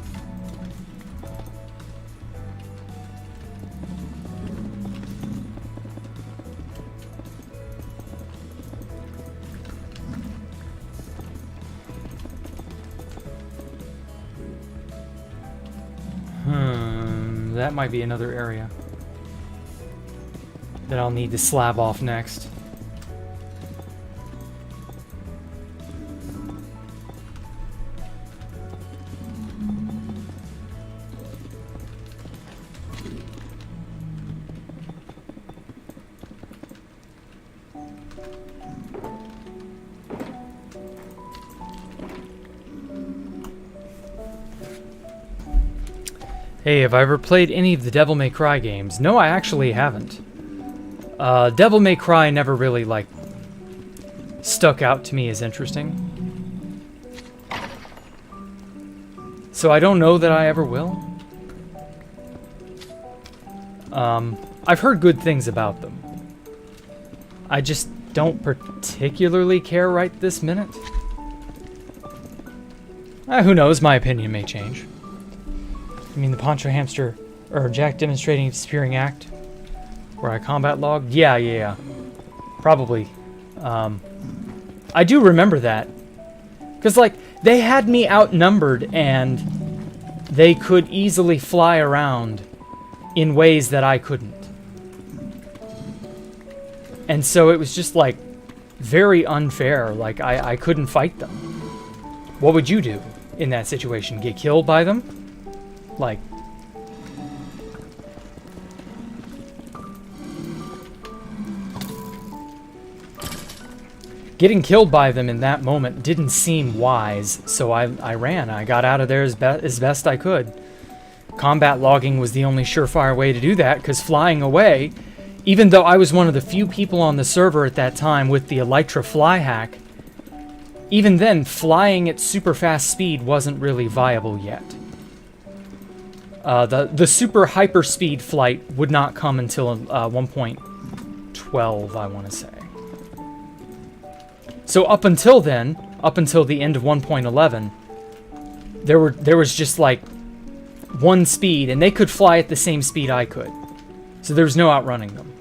That might be another area that I'll need to slab off next. Hey, have I ever played any of the Devil May Cry games? No, I actually haven't. Devil May Cry never really, like, stuck out to me as interesting. So I don't know that I ever will. I've heard good things about them. I just don't particularly care right this minute. Who knows, my opinion may change. I mean, the Poncho Hamster, or Jack demonstrating spearing act, where I combat logged? Yeah. Probably. I do remember that. Because, like, they had me outnumbered, and they could easily fly around in ways that I couldn't. And so it was just, like, very unfair. Like, I couldn't fight them. What would you do in that situation? Get killed by them? Like... Getting killed by them in that moment didn't seem wise, so I ran. I got out of there as best I could. Combat logging was the only surefire way to do that, because flying away, even though I was one of the few people on the server at that time with the Elytra fly hack, even then, flying at super fast speed wasn't really viable yet. The super hyperspeed flight would not come until 1.12, I want to say. So up until then, up until the end of 1.11, there was just like one speed, and they could fly at the same speed I could. So there was no outrunning them.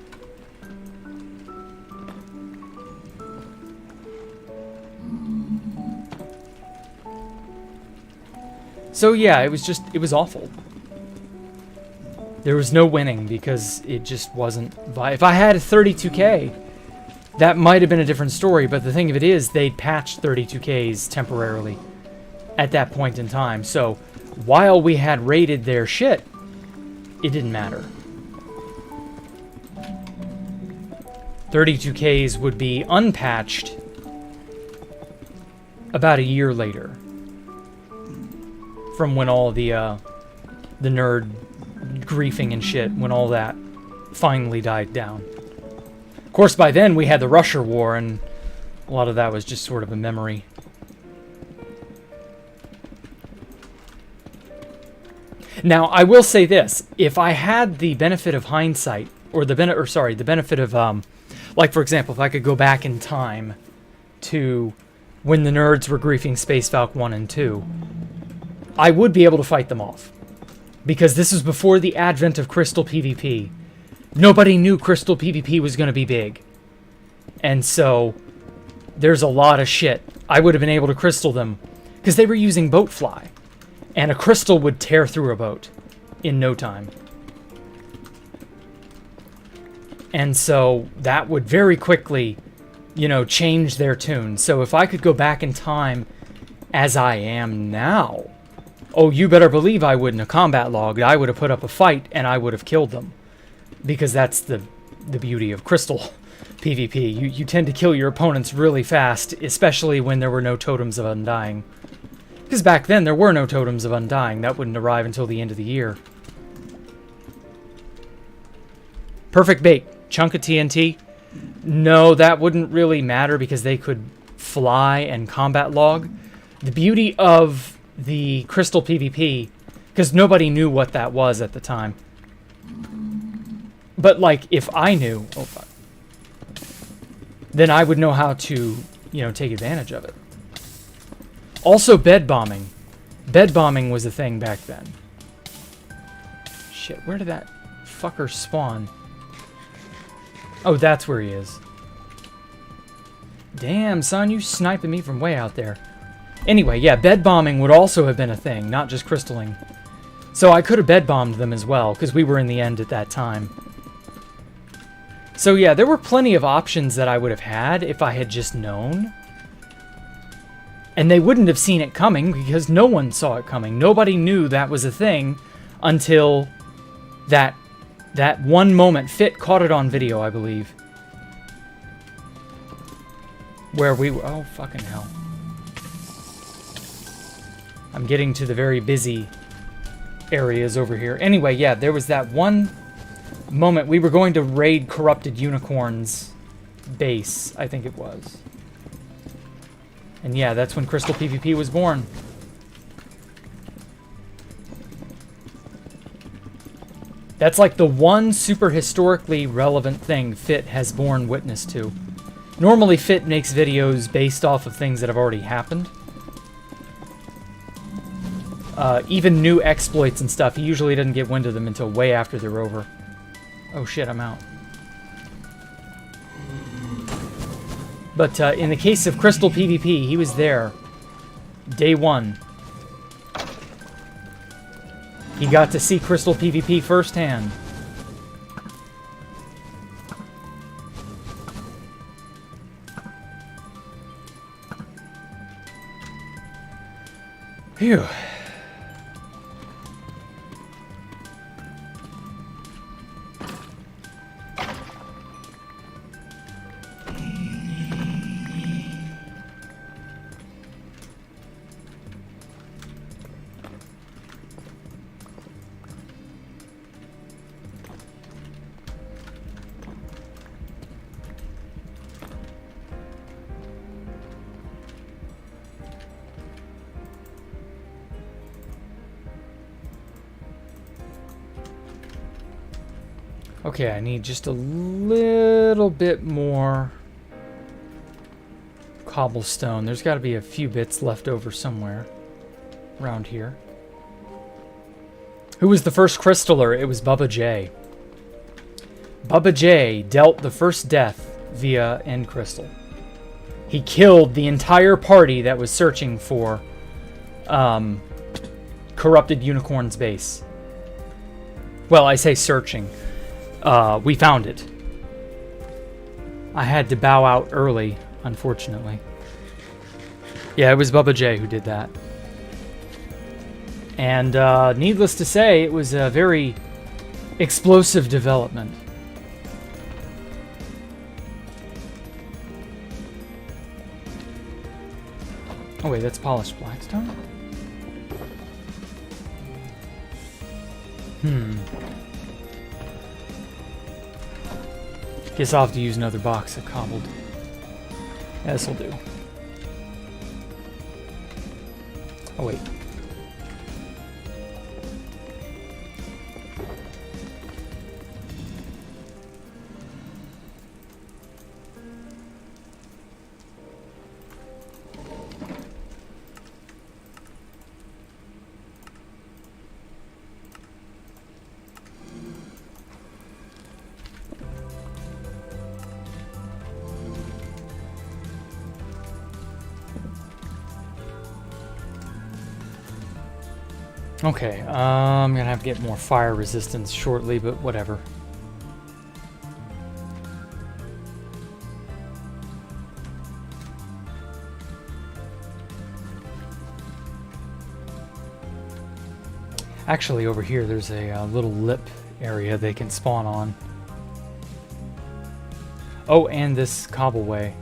So yeah, it was awful. There was no winning because it just wasn't... If I had a 32K, that might have been a different story, but the thing of it is, they'd patched 32Ks temporarily at that point in time. So while we had raided their shit, it didn't matter. 32Ks would be unpatched about a year later, from when all the nerd griefing and shit, when all that finally died down. Of course, by then we had the Russia War, and a lot of that was just sort of a memory. Now, I will say this: if I had the benefit of hindsight, or the benefit of, like for example, if I could go back in time to when the nerds were griefing Space Falcon 1 and 2, I would be able to fight them off. Because this was before the advent of Crystal PvP. Nobody knew Crystal PvP was going to be big. And so, there's a lot of shit. I would have been able to crystal them, because they were using boat fly. And a crystal would tear through a boat in no time. And so, that would very quickly, you know, change their tune. So if I could go back in time as I am now, oh, you better believe I wouldn't have combat logged. I would have put up a fight, and I would have killed them. Because that's the beauty of Crystal PvP. You tend to kill your opponents really fast, especially when there were no Totems of Undying. Because back then, there were no Totems of Undying. That wouldn't arrive until the end of the year. Perfect bait. Chunk of TNT? No, that wouldn't really matter because they could fly and combat log. The beauty of the Crystal PvP, because nobody knew what that was at the time. But, like, if I knew, oh fuck, then I would know how to, you know, take advantage of it. Also, bed bombing. Bed bombing was a thing back then. Shit, where did that fucker spawn? Oh, that's where he is. Damn, son, you sniping me from way out there. Anyway, yeah, bed bombing would also have been a thing, not just crystalling. So I could have bed bombed them as well, because we were in the end at that time. So yeah, there were plenty of options that I would have had if I had just known. And they wouldn't have seen it coming, because no one saw it coming. Nobody knew that was a thing until that one moment. Fit caught it on video, I believe. Where we were... Oh, fucking hell. I'm getting to the very busy areas over here. Anyway, yeah, there was that one moment we were going to raid Corrupted Unicorn's base, I think it was. And yeah, that's when Crystal PvP was born. That's like the one super historically relevant thing Fit has borne witness to. Normally Fit makes videos based off of things that have already happened. Even new exploits and stuff, he usually doesn't get wind of them until way after they're over. Oh shit, I'm out. But in the case of Crystal PvP, he was there. Day one. He got to see Crystal PvP firsthand. Phew. Okay, I need just a little bit more cobblestone. There's got to be a few bits left over somewhere around here. Who was the first crystaller? It was Bubba J. Bubba J dealt the first death via end crystal. He killed the entire party that was searching for Corrupted Unicorn's base. Well, I say searching. We found it. I had to bow out early, unfortunately. Yeah, it was Bubba J who did that. And needless to say, it was a very explosive development. Oh wait, that's polished blackstone? Guess I'll have to use another box of cobbled. Yeah, this'll do. Oh wait. Okay, I'm gonna have to get more fire resistance shortly, but whatever. Actually, over here there's a little lip area they can spawn on. Oh, and this cobbleway.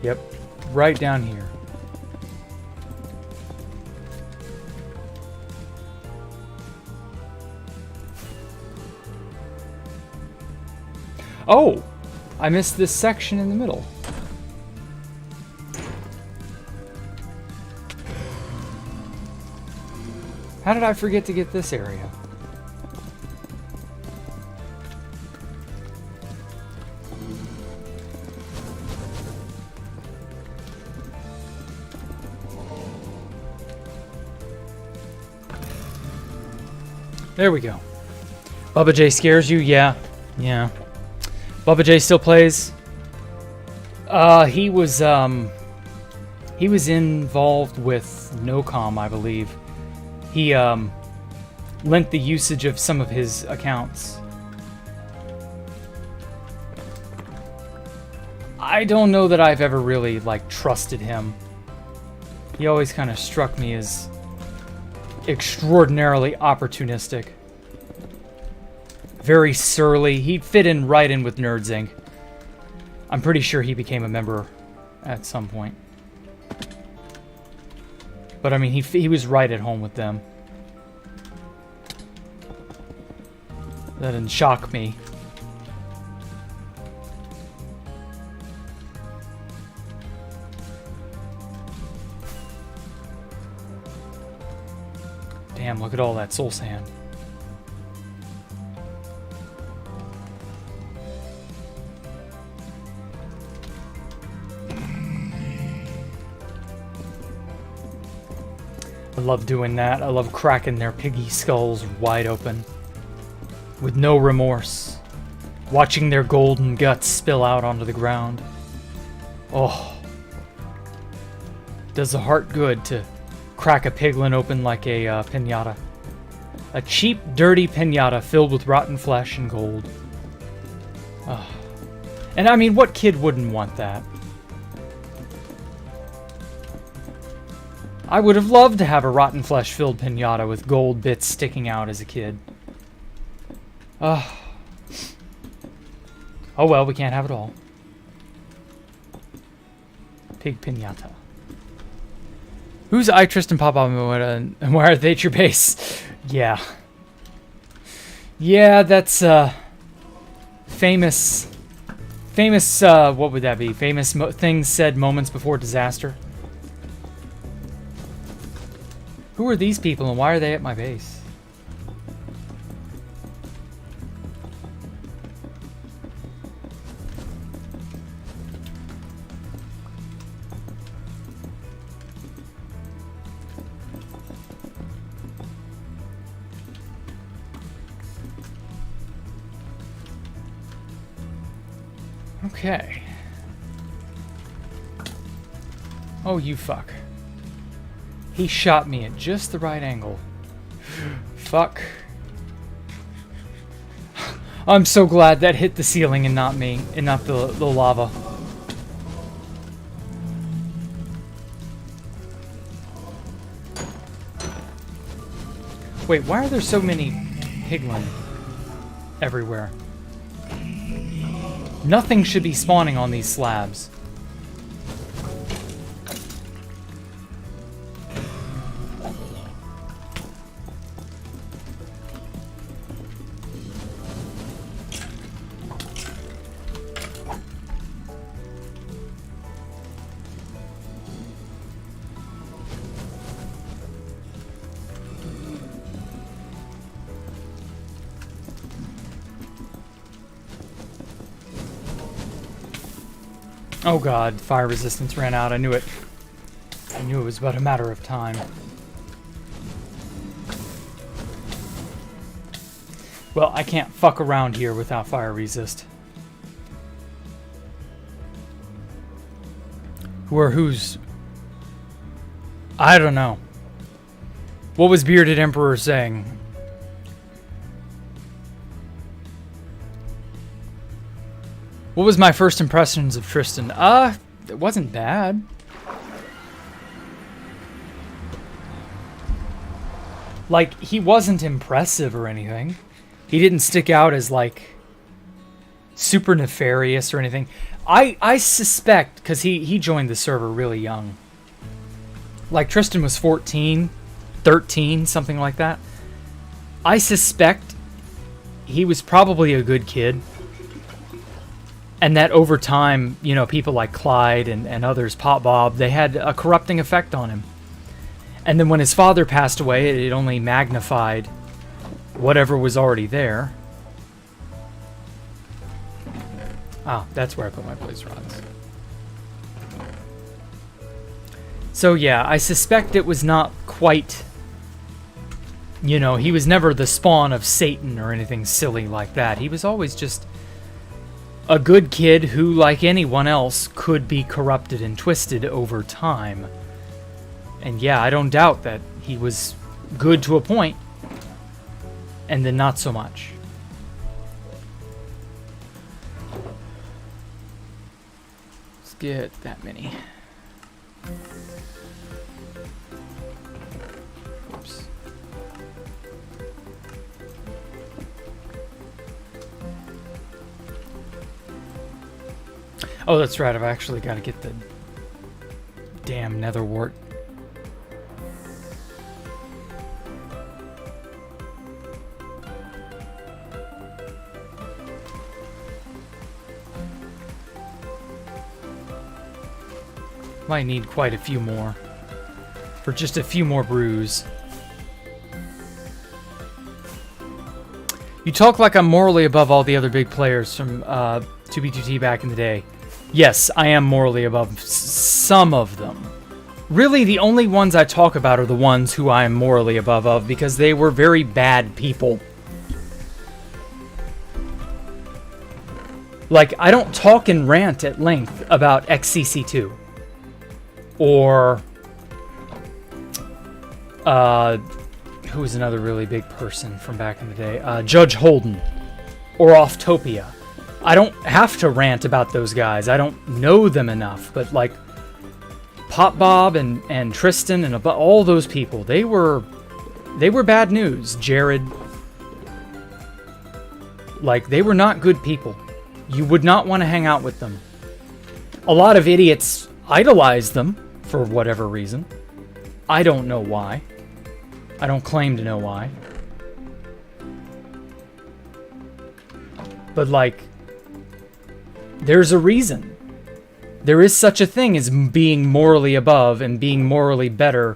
Yep, right down here. Oh! I missed this section in the middle. How did I forget to get this area? There we go. Bubba J scares you? Yeah. Yeah. Bubba J still plays. He was involved with NOCOM, I believe. He lent the usage of some of his accounts. I don't know that I've ever really trusted him. He always kind of struck me as extraordinarily opportunistic. Very surly. He fit in right in with Nerds Inc. I'm pretty sure he became a member at some point. But I mean, he was right at home with them. That didn't shock me. Damn, look at all that soul sand. I love doing that. I love cracking their piggy skulls wide open. With no remorse. Watching their golden guts spill out onto the ground. Oh. Does the heart good to crack a piglin open like a piñata. A cheap, dirty piñata filled with rotten flesh and gold. Oh. And I mean, what kid wouldn't want that? I would have loved to have a rotten flesh-filled piñata with gold bits sticking out as a kid. Oh well, we can't have it all. Pig piñata. Who's I, Tristan, Papa, and why are they at your base? Yeah. Yeah, that's, famous, what would that be? Famous things said moments before disaster. Who are these people and why are they at my base? Okay. Oh, you fuck. He shot me at just the right angle. Fuck. I'm so glad that hit the ceiling and not me, and not the lava. Wait, why are there so many piglin everywhere? Nothing should be spawning on these slabs. Oh god, fire resistance ran out. I knew it. I knew it was but a matter of time. Well, I can't fuck around here without fire resist. Who's? I don't know. What was Bearded Emperor saying? What was my first impressions of Tristan? It wasn't bad. Like, he wasn't impressive or anything. He didn't stick out as, like, super nefarious or anything. I suspect, because he joined the server really young. Like, Tristan was 14, 13, something like that. I suspect he was probably a good kid. And that over time, you know, people like Clyde and others, Pop Bob, they had a corrupting effect on him. And then when his father passed away, it only magnified whatever was already there. Ah, that's where I put my blaze rods. So yeah, I suspect it was not quite, you know, he was never the spawn of Satan or anything silly like that. He was always just a good kid who, like anyone else, could be corrupted and twisted over time. And yeah, I don't doubt that he was good to a point, and then not so much. Let's get that many. Oops. Oh, that's right. I've actually got to get the damn nether wart. Might need quite a few more. For just a few more brews. You talk like I'm morally above all the other big players from 2B2T back in the day. Yes, I am morally above some of them. Really, the only ones I talk about are the ones who I am morally above of, because they were very bad people. Like, I don't talk and rant at length about XCC2. Or, who was another really big person from back in the day? Judge Holden. Or Offtopia. I don't have to rant about those guys. I don't know them enough. But, like, Pop Bob and Tristan and all those people, they were bad news. Jared. Like, they were not good people. You would not want to hang out with them. A lot of idiots idolize them for whatever reason. I don't know why. I don't claim to know why. But, like, there's a reason. There is such a thing as being morally above and being morally better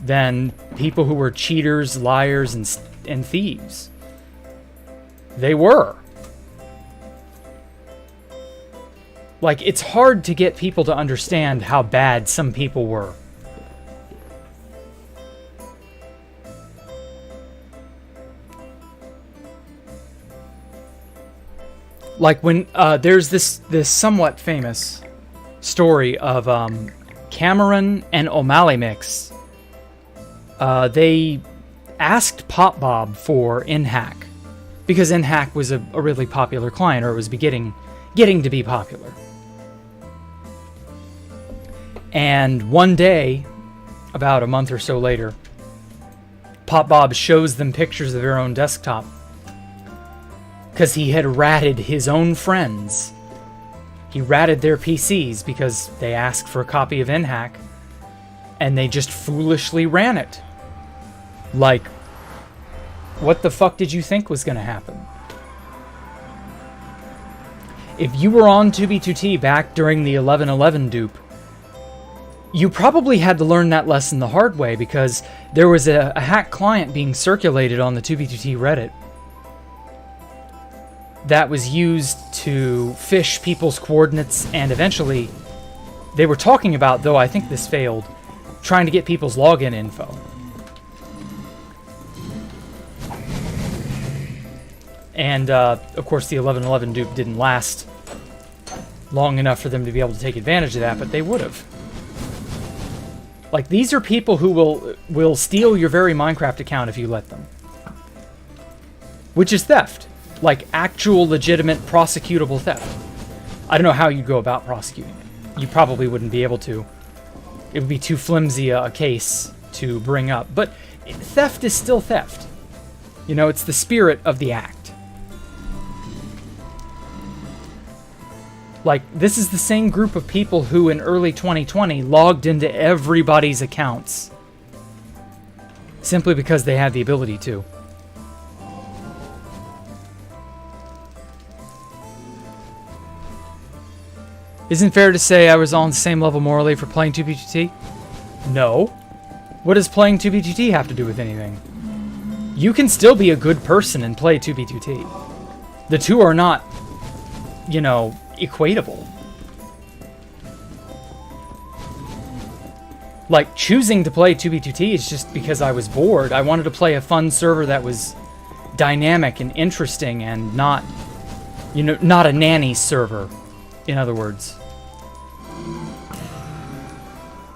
than people who were cheaters, liars, and thieves. They were. Like, it's hard to get people to understand how bad some people were. Like, when there's this somewhat famous story of Cameron and O'Malley Mix. They asked Pop Bob for NHAC because NHAC was a really popular client, or it was getting to be popular. And one day, about a month or so later, Pop Bob shows them pictures of their own desktop because he had ratted his own friends. He ratted their PCs because they asked for a copy of NHAC, and they just foolishly ran it. Like, what the fuck did you think was going to happen? If you were on 2B2T back during the 1111 dupe, you probably had to learn that lesson the hard way, because there was a hack client being circulated on the 2B2T Reddit that was used to phish people's coordinates, and eventually they were talking about, though I think this failed, trying to get people's login info. And, of course, the 1111 dupe didn't last long enough for them to be able to take advantage of that, but they would have. Like, these are people who will steal your very Minecraft account if you let them. Which is theft. Like, actual, legitimate, prosecutable theft. I don't know how you'd go about prosecuting it. You probably wouldn't be able to. It would be too flimsy a case to bring up. But theft is still theft. You know, it's the spirit of the act. Like, this is the same group of people who in early 2020 logged into everybody's accounts. Simply because they had the ability to. Isn't fair to say I was on the same level morally for playing 2B2T? No. What does playing 2B2T have to do with anything? You can still be a good person and play 2B2T. The two are not, you know, equatable. Like, choosing to play 2B2T is just because I was bored. I wanted to play a fun server that was dynamic and interesting and not, you know, not a nanny server, in other words.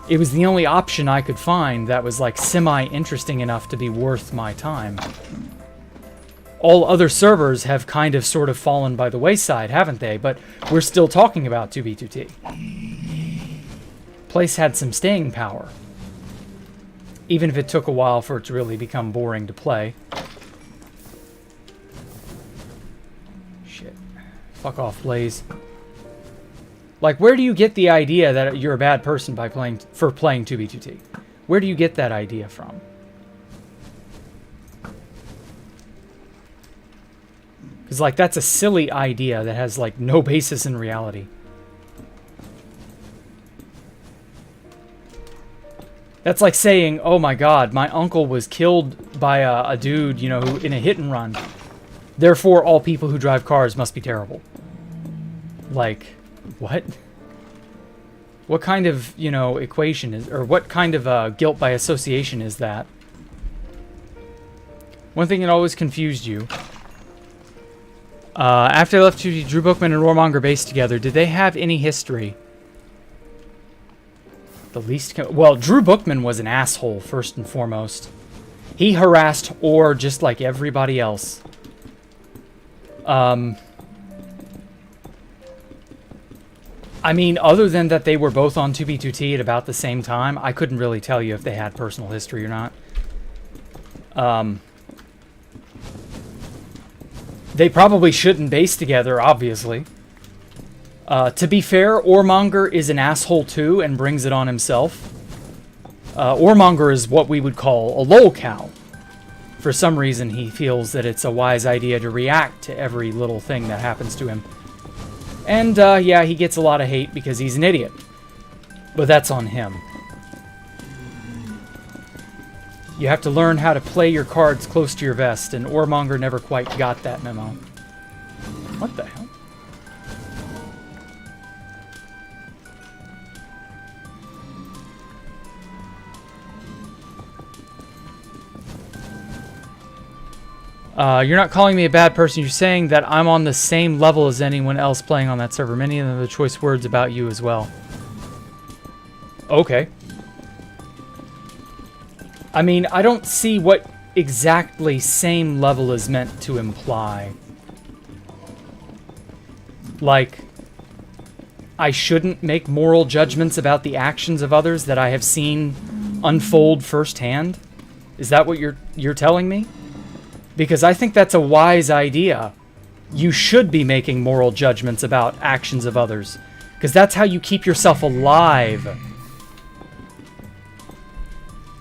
It was the only option I could find that was, like, semi-interesting enough to be worth my time. All other servers have kind of sort of fallen by the wayside, haven't they? But we're still talking about 2B2T. Place had some staying power. Even if it took a while for it to really become boring to play. Shit. Fuck off, Blaze. Like, where do you get the idea that you're a bad person by playing 2B2T? Where do you get that idea from? Because, like, that's a silly idea that has, like, no basis in reality. That's like saying, oh my god, my uncle was killed by a dude, you know, in a hit and run. Therefore, all people who drive cars must be terrible. Like, what? What kind of, you know, equation is, or what kind of guilt by association is that? One thing that always confused you. After they left Drew Bookman and Warmonger based together, did they have any history? The least... Well, Drew Bookman was an asshole, first and foremost. He harassed Orr just like everybody else. I mean, other than that they were both on 2B2T at about the same time, I couldn't really tell you if they had personal history or not. They probably shouldn't base together, obviously. To be fair, Warmonger is an asshole too and brings it on himself. Warmonger is what we would call a lolcow. For some reason, he feels that it's a wise idea to react to every little thing that happens to him. And, yeah, he gets a lot of hate because he's an idiot. But that's on him. You have to learn how to play your cards close to your vest, and Warmonger never quite got that memo. What the hell? You're not calling me a bad person. You're saying that I'm on the same level as anyone else playing on that server. Many of them are the choice words about you as well. Okay. I mean, I don't see what exactly same level is meant to imply. Like, I shouldn't make moral judgments about the actions of others that I have seen unfold firsthand? Is that what you're telling me? Because I think that's a wise idea. You should be making moral judgments about actions of others. Because that's how you keep yourself alive.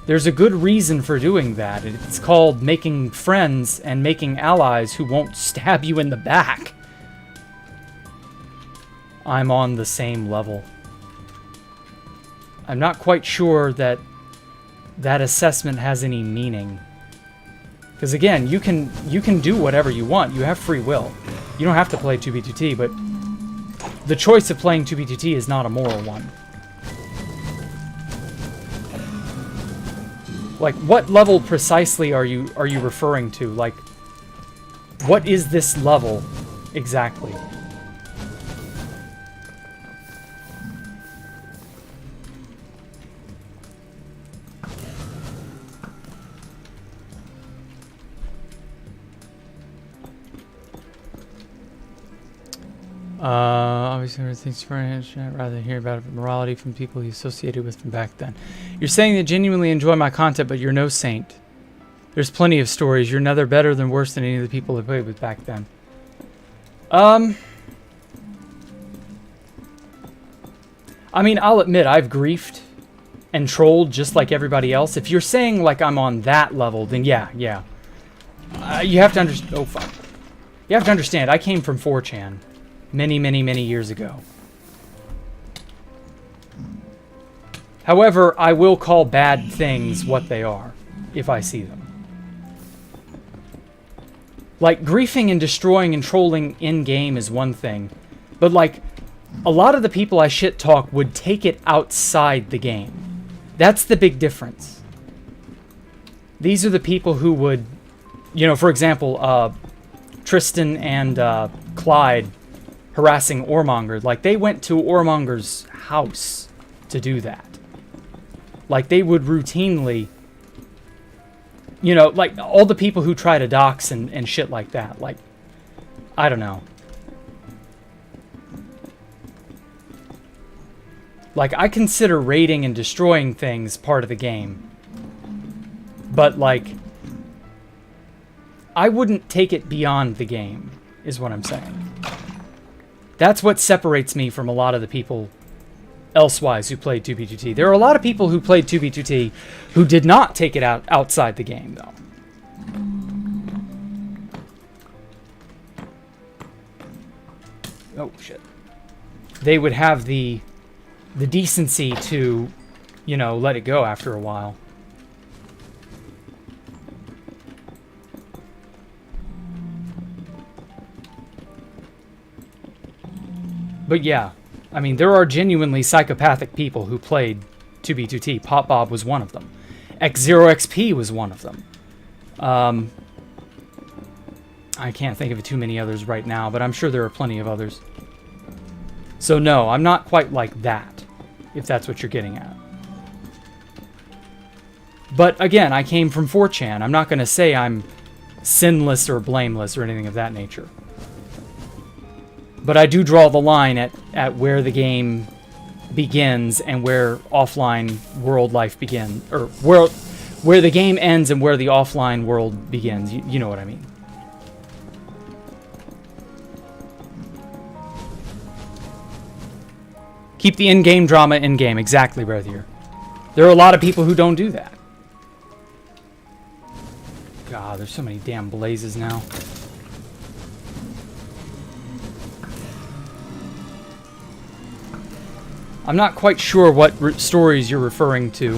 There's a good reason for doing that. It's called making friends and making allies who won't stab you in the back. I'm on the same level. I'm not quite sure that that assessment has any meaning. Because again, you can do whatever you want. You have free will. You don't have to play 2B2T, but the choice of playing 2B2T is not a moral one. Like, what level precisely are you referring to? Like, what is this level exactly? Obviously, things for rather than hear about morality from people you associated with from back then. You're saying that genuinely enjoy my content, but you're no saint. There's plenty of stories. You're neither better than worse than any of the people I played with back then. I mean, I'll admit I've griefed and trolled just like everybody else. If you're saying like I'm on that level, then yeah. You have to understand. Oh fuck. You have to understand. I came from 4chan. Many years ago. However, I will call bad things what they are, if I see them. Like, griefing and destroying and trolling in-game is one thing, but like, a lot of the people I shit talk would take it outside the game. That's the big difference. These are the people who would, you know, for example, Tristan and Clyde harassing Warmonger. Like, they went to Warmonger's house to do that. Like, they would routinely, you know, like, all the people who try to dox and shit like that. Like, I don't know. Like, I consider raiding and destroying things part of the game. But, like, I wouldn't take it beyond the game, is what I'm saying. That's what separates me from a lot of the people elsewise who played 2B2T. There are a lot of people who played 2B2T who did not take it outside the game, though. Oh, shit. They would have the decency to, you know, let it go after a while. But yeah, I mean, there are genuinely psychopathic people who played 2B2T. Pop Bob was one of them. X0XP was one of them. I can't think of too many others right now, but I'm sure there are plenty of others. So no, I'm not quite like that, if that's what you're getting at. But again, I came from 4chan. I'm not going to say I'm sinless or blameless or anything of that nature. But I do draw the line at where the game begins and where offline world life begins. Or where the game ends and where the offline world begins. You know what I mean. Keep the in-game drama in-game. Exactly, Brethier. There are a lot of people who don't do that. God, there's so many damn blazes now. I'm not quite sure what stories you're referring to.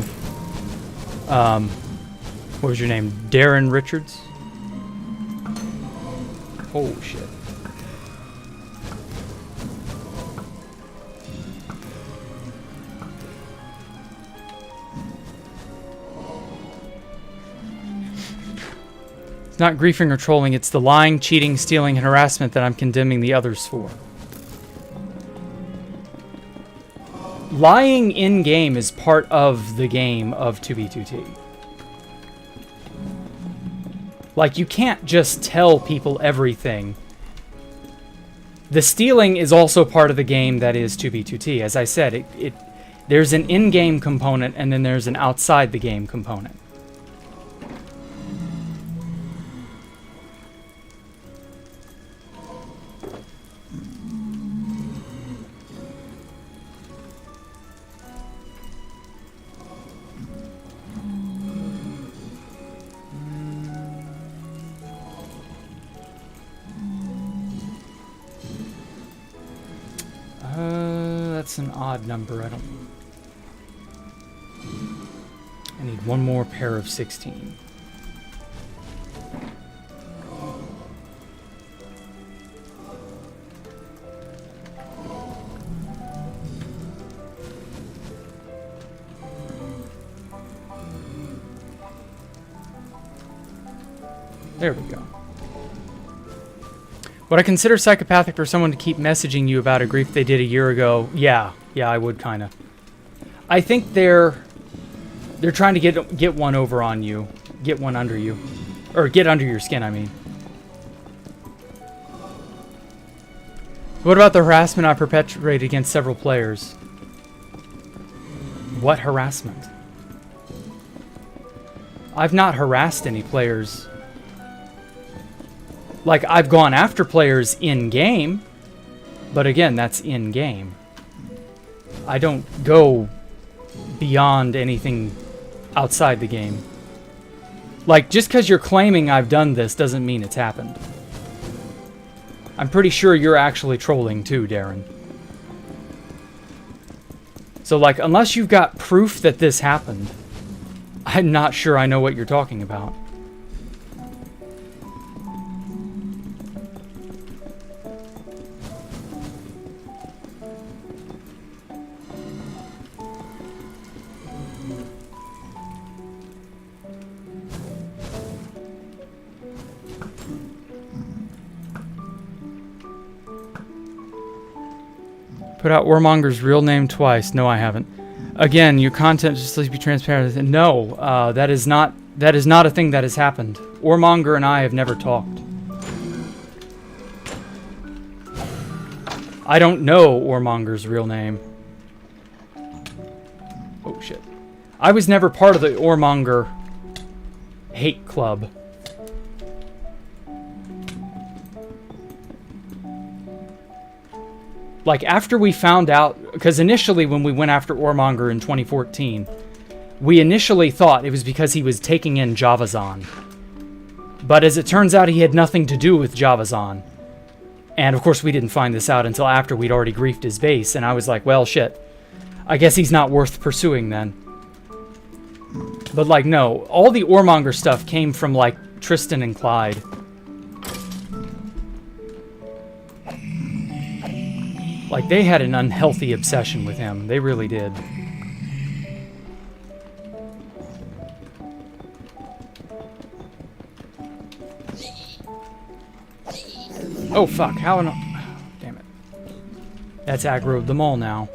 What was your name? Darren Richards? Oh, shit. It's not griefing or trolling, it's the lying, cheating, stealing, and harassment that I'm condemning the others for. Lying in-game is part of the game of 2B2T. Like, you can't just tell people everything. The stealing is also part of the game that is 2B2T. As I said, there's an in-game component and then there's an outside-the-game component. That's an odd number. I need one more pair of 16. There we go. Would I consider psychopathic for someone to keep messaging you about a grief they did a year ago? Yeah, I would kind of. I think they're trying to get one over on you, get one under you, or get under your skin. I mean. What about the harassment I perpetrated against several players? What harassment? I've not harassed any players. Like, I've gone after players in-game, but again, that's in-game. I don't go beyond anything outside the game. Like, just because you're claiming I've done this doesn't mean it's happened. I'm pretty sure you're actually trolling too, Darren. So, like, unless you've got proof that this happened, I'm not sure I know what you're talking about. Put out Warmonger's real name twice. No, I haven't. Again, your content just please be transparent. No, that is not a thing that has happened. Warmonger and I have never talked. I don't know Warmonger's real name. Oh shit. I was never part of the Warmonger hate club. Like, after we found out... Because initially, when we went after Warmonger in 2014, we initially thought it was because he was taking in Javazan. But as it turns out, he had nothing to do with Javazan. And, of course, we didn't find this out until after we'd already griefed his base. And I was like, well, shit. I guess he's not worth pursuing, then. But, like, no. All the Warmonger stuff came from, like, Tristan and Clyde. Like, they had an unhealthy obsession with him. They really did. Oh, fuck. How... Damn it. That's aggroed them all now.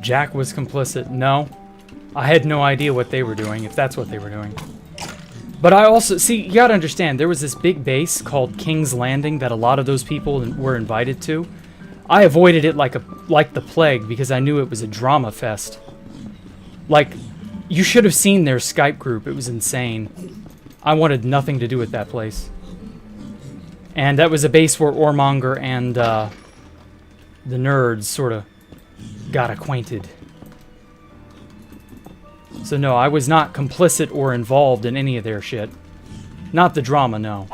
Jack was complicit. No. I had no idea what they were doing, if that's what they were doing. But I also... See, you gotta understand, there was this big base called King's Landing that a lot of those people were invited to. I avoided it like the plague because I knew it was a drama fest. Like, you should have seen their Skype group. It was insane. I wanted nothing to do with that place. And that was a base where Warmonger and the nerds sort of got acquainted. So no, I was not complicit or involved in any of their shit. Not the drama, no.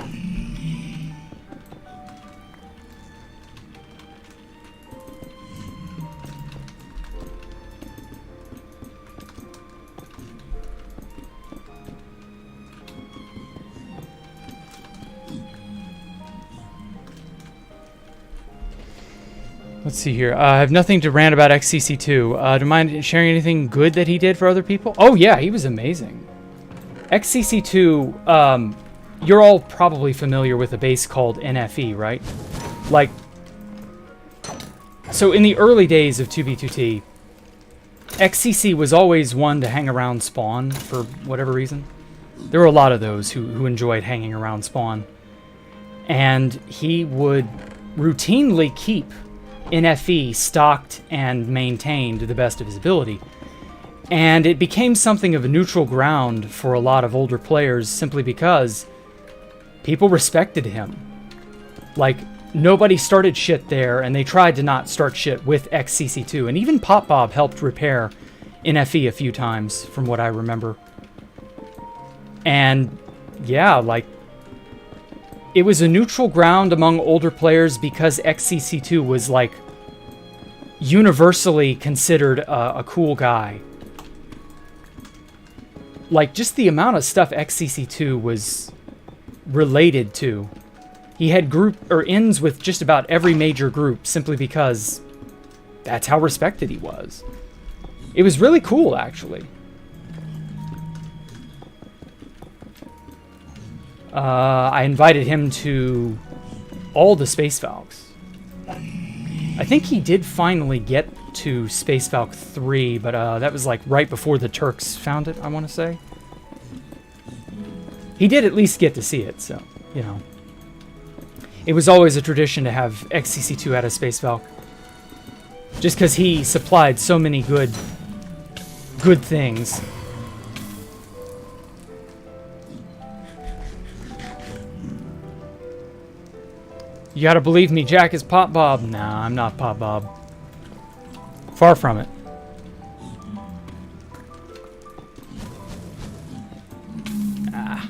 Let's see here. I have nothing to rant about XCC2. Do you mind sharing anything good that he did for other people? Oh, yeah, he was amazing. XCC2, you're all probably familiar with a base called NFE, right? Like, so in the early days of 2B2T, XCC was always one to hang around spawn for whatever reason. There were a lot of those who enjoyed hanging around spawn. And he would routinely keep NFE stocked and maintained to the best of his ability. And it became something of a neutral ground for a lot of older players simply because people respected him. Like, nobody started shit there, and they tried to not start shit with XCC2. And even Pop Bob helped repair NFE a few times, from what I remember. And, yeah, like, it was a neutral ground among older players because XCC2 was, like, universally considered a cool guy. Like, just the amount of stuff XCC2 was related to. He had ends with just about every major group simply because that's how respected he was. It was really cool, actually. I invited him to all the Space Valks. I think he did finally get to Space Valk 3, but that was like right before the Turks found it, I want to say. He did at least get to see it, so, you know. It was always a tradition to have XCC2 at a Space Valk. Just because he supplied so many good things. You gotta believe me, Jack is Pop Bob. Nah, I'm not Pop Bob. Far from it. Ah.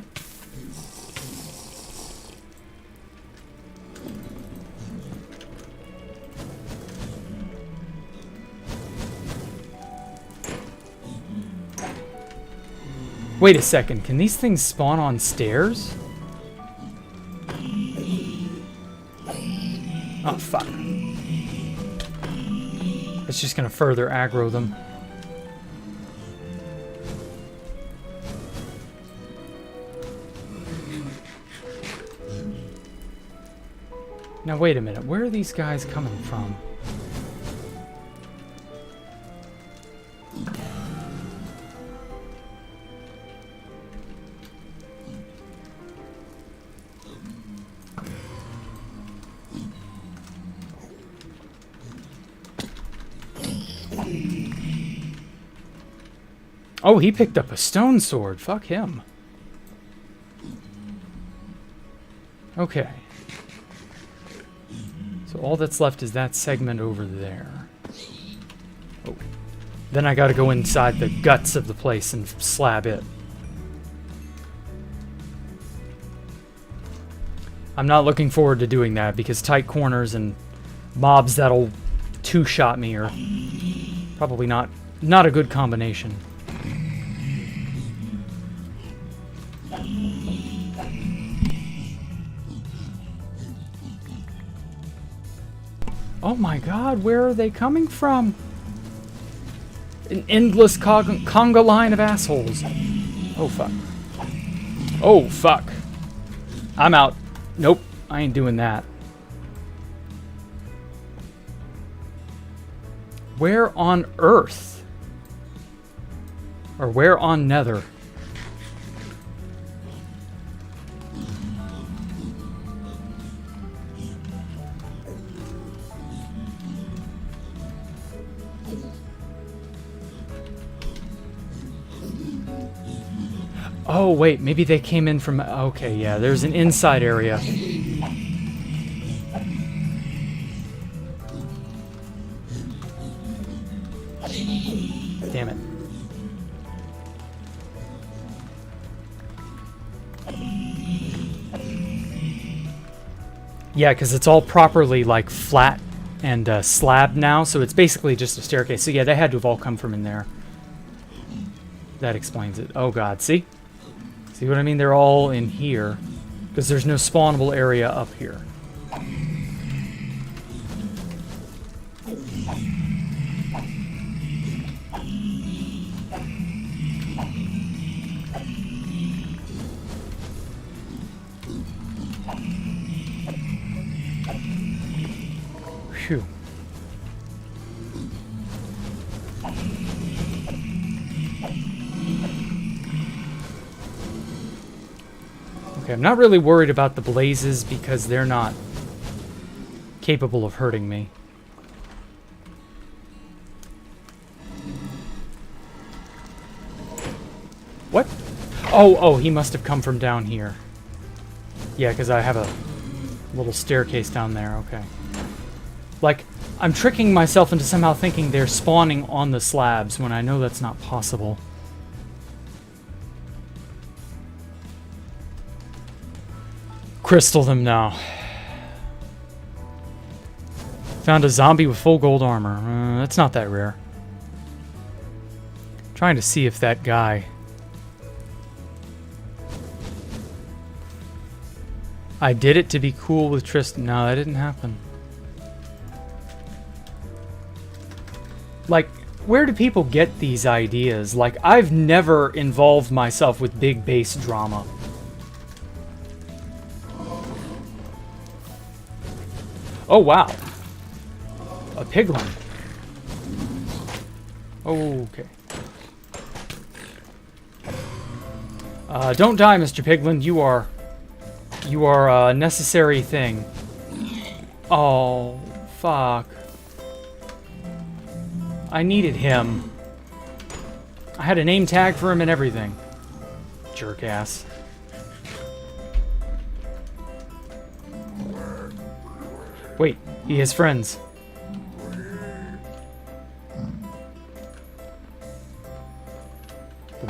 Wait a second, can these things spawn on stairs? Oh, fuck. It's just gonna further aggro them. Now wait a minute, where are these guys coming from? Oh, he picked up a stone sword. Fuck him. Okay. So all that's left is that segment over there. Oh. Then I gotta go inside the guts of the place and slab it. I'm not looking forward to doing that because tight corners and mobs that'll two-shot me are probably not a good combination. Oh my god, where are they coming from? An endless conga line of assholes. Oh fuck. Oh fuck. I'm out. Nope, I ain't doing that. Where on Earth? Or where on Nether? Oh, wait, maybe they came in from... Okay, yeah, there's an inside area. Damn it. Yeah, because it's all properly, like, flat and slabbed now, so it's basically just a staircase. So yeah, they had to have all come from in there. That explains it. Oh god, see? See what I mean? They're all in here. Because there's no spawnable area up here. Phew. Okay, I'm not really worried about the blazes because they're not capable of hurting me. What? Oh, he must have come from down here. Yeah, because I have a little staircase down there, okay. Like, I'm tricking myself into somehow thinking they're spawning on the slabs when I know that's not possible. Crystal them now. Found a zombie with full gold armor. That's not that rare. Trying to see if that guy... I did it to be cool with Tristan. No, that didn't happen. Like, where do people get these ideas? Like, I've never involved myself with big base drama. Oh, wow. A piglin. Okay. Don't die, Mr. Piglin. You are a necessary thing. Oh, fuck. I needed him. I had a name tag for him and everything. Jerk ass. Wait, he has friends.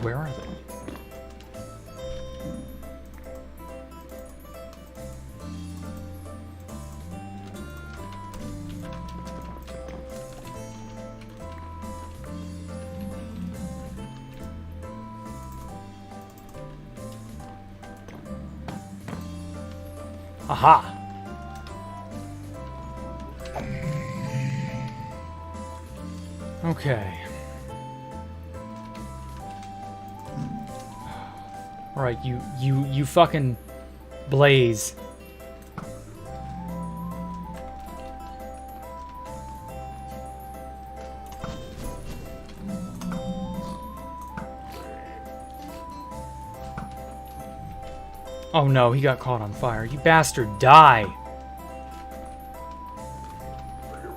Where are they? Aha! Okay. Alright, you fucking blaze. Oh no, he got caught on fire. You bastard, die!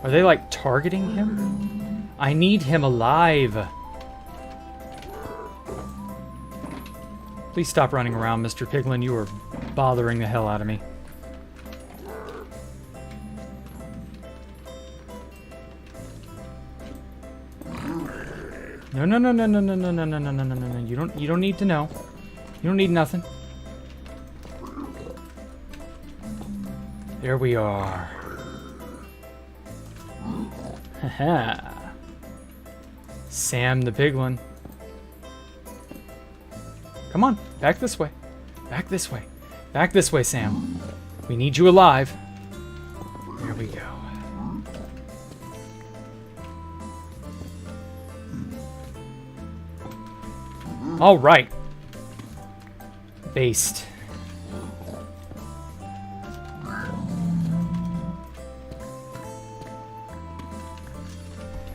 Are they, like, targeting him? I need him alive. Please stop running around, Mr. Piglin. You are bothering the hell out of me. No, no, no, no, no, no, no, no, no, no, no, no, no. You don't need to know. You don't need nothing. There we are. Haha. Sam the Piglin. Come on, back this way. Back this way. Back this way, Sam. We need you alive. There we go. All right. Based.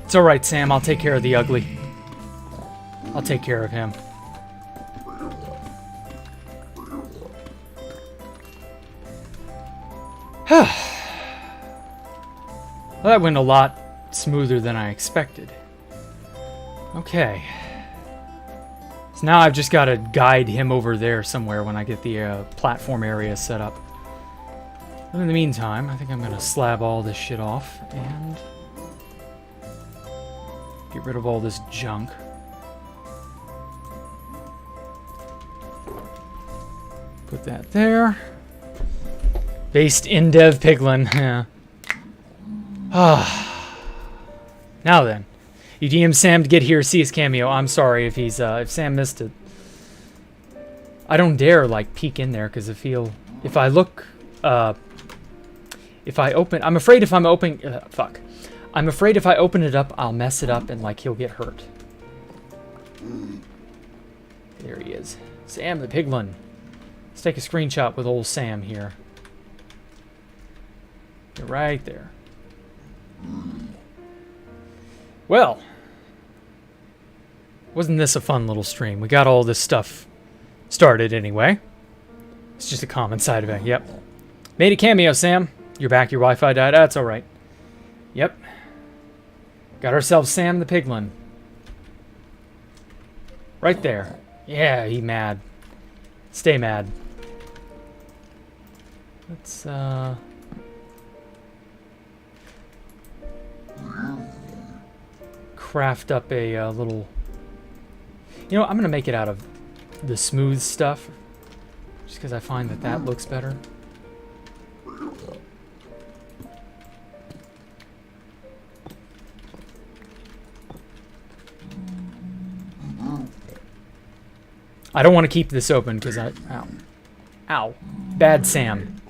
It's all right, Sam. I'll take care of the ugly. I'll take care of him. Well, that went a lot smoother than I expected. Okay. So now I've just got to guide him over there somewhere when I get the platform area set up. But in the meantime, I think I'm going to slab all this shit off and get rid of all this junk. Put that there. Based in Dev Piglin. Yeah. Now then. You DM Sam to get here, see his cameo. I'm sorry if he's if Sam missed it. I don't dare like peek in there because if I look if I open I'm afraid if I'm opening fuck. I'm afraid if I open it up I'll mess it up and like he'll get hurt. There he is. Sam the Piglin. Let's take a screenshot with old Sam here. You're right there. Well, wasn't this a fun little stream? We got all this stuff started anyway. It's just a common side effect. Yep. Made a cameo, Sam. You're back. Your Wi-Fi died. That's all right. Yep. Got ourselves Sam the Piglin. Right there. Yeah, he mad. Stay mad. Let's, craft up a little... You know, I'm going to make it out of the smooth stuff. Just because I find that that looks better. I don't want to keep this open because I... Ow. Ow. Bad Sam.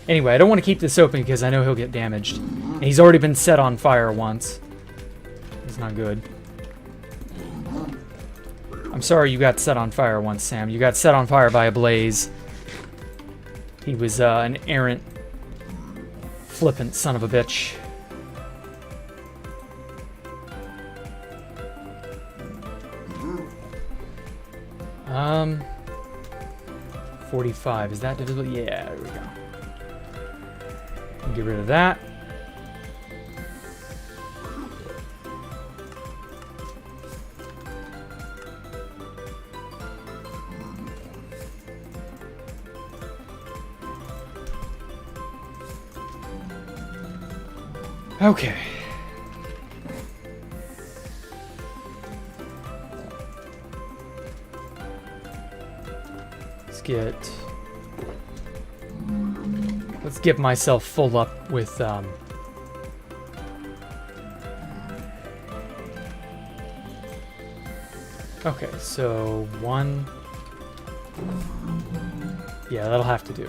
Anyway, I don't want to keep this open because I know he'll get damaged. And he's already been set on fire once. It's not good. I'm sorry you got set on fire once, Sam. You got set on fire by a blaze. He was an errant, flippant son of a bitch. Um... 45. Is that divisible? Yeah, there we go. Get rid of that. Okay. Let's get myself full up with okay, so one. Yeah, that'll have to do.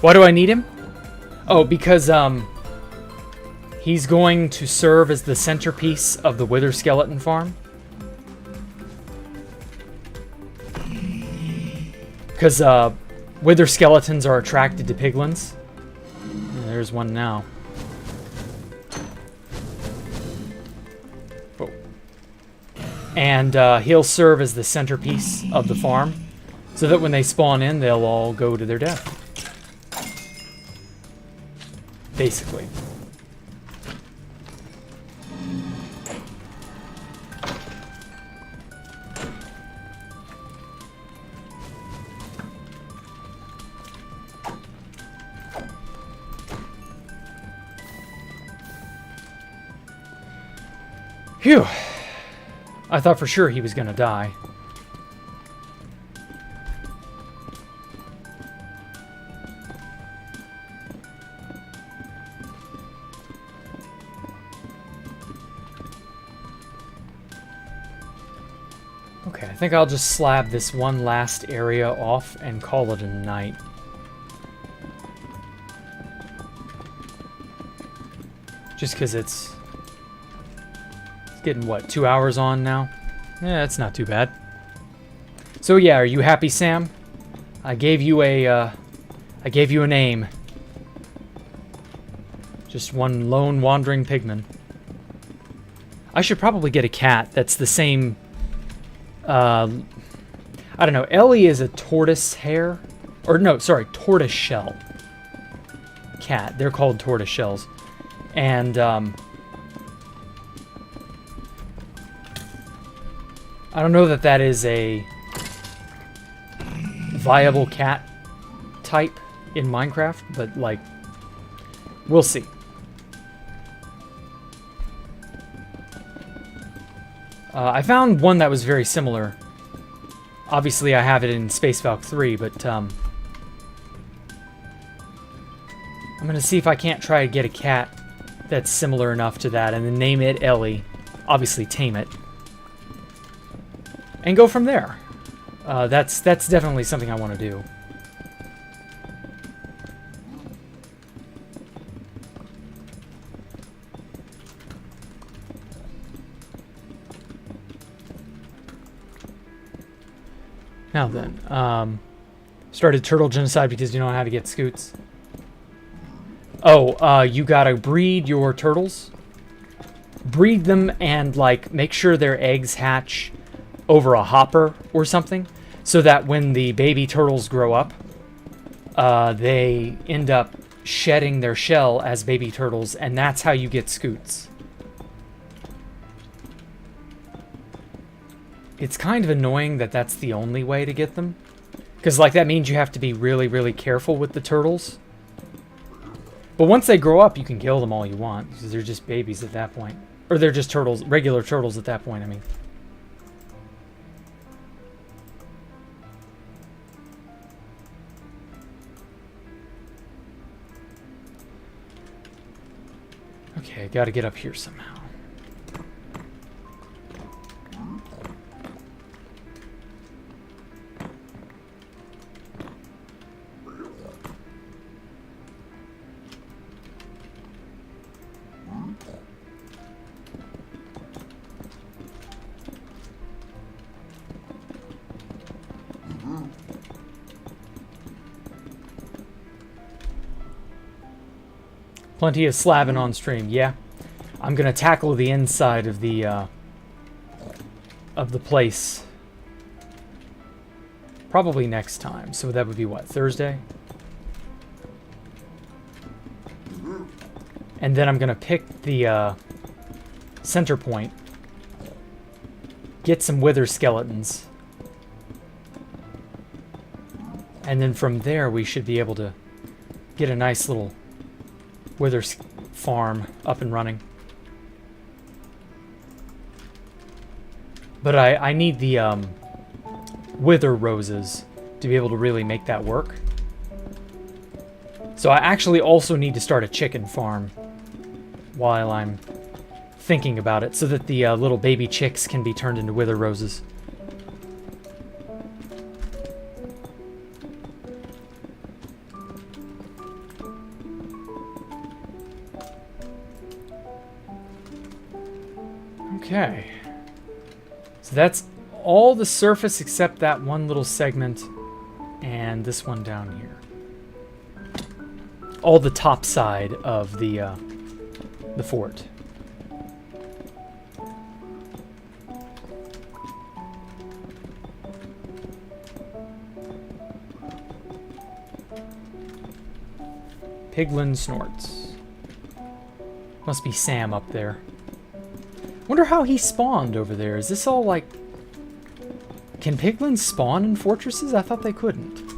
Why do I need him? Oh, because he's going to serve as the centerpiece of the Wither Skeleton farm. Because Wither Skeletons are attracted to piglins. There's one now. Oh. And he'll serve as the centerpiece of the farm, so that when they spawn in, they'll all go to their death. Basically. Phew. I thought for sure he was gonna die. Okay, I think I'll just slab this one last area off and call it a night. Just because it's getting, what, 2 hours on now? Yeah, that's not too bad. So yeah, are you happy, Sam? I gave you a name. Just one lone wandering pigman. I should probably get a cat that's the same... I don't know. Ellie is a tortoise hare. Or no, sorry, tortoise shell cat. They're called tortoise shells. And, I don't know that that is a viable cat type in Minecraft, but, like, we'll see. I found one that was very similar. Obviously, I have it in Space Valk 3, but, I'm gonna see if I can't try to get a cat that's similar enough to that, and then name it Ellie. Obviously, tame it. And go from there. That's definitely something I want to do. Now then, started turtle genocide because you don't know how to get scoots. Oh, you gotta breed your turtles. Breed them and, like, make sure their eggs hatch over a hopper or something, so that when the baby turtles grow up, they end up shedding their shell as baby turtles, and that's how you get scoots. It's kind of annoying that that's the only way to get them, because, like, that means you have to be really, really careful with the turtles. But once they grow up, you can kill them all you want, because they're just babies at that point. Or they're just turtles, regular turtles at that point, I mean. Okay, I gotta get up here somehow. Plenty of slabbing on stream, yeah. I'm gonna tackle the inside of the place probably next time. So that would be what, Thursday? And then I'm gonna pick the center point, get some wither skeletons, and then from there we should be able to get a nice little wither farm up and running. But I need the wither roses to be able to really make that work. So I actually also need to start a chicken farm while I'm thinking about it, so that the little baby chicks can be turned into wither roses. Okay. So that's all the surface except that one little segment and this one down here. All the top side of the fort. Piglin snorts. Must be Sam up there. Wonder how he spawned over there. Is this all like... Can piglins spawn in fortresses? I thought they couldn't.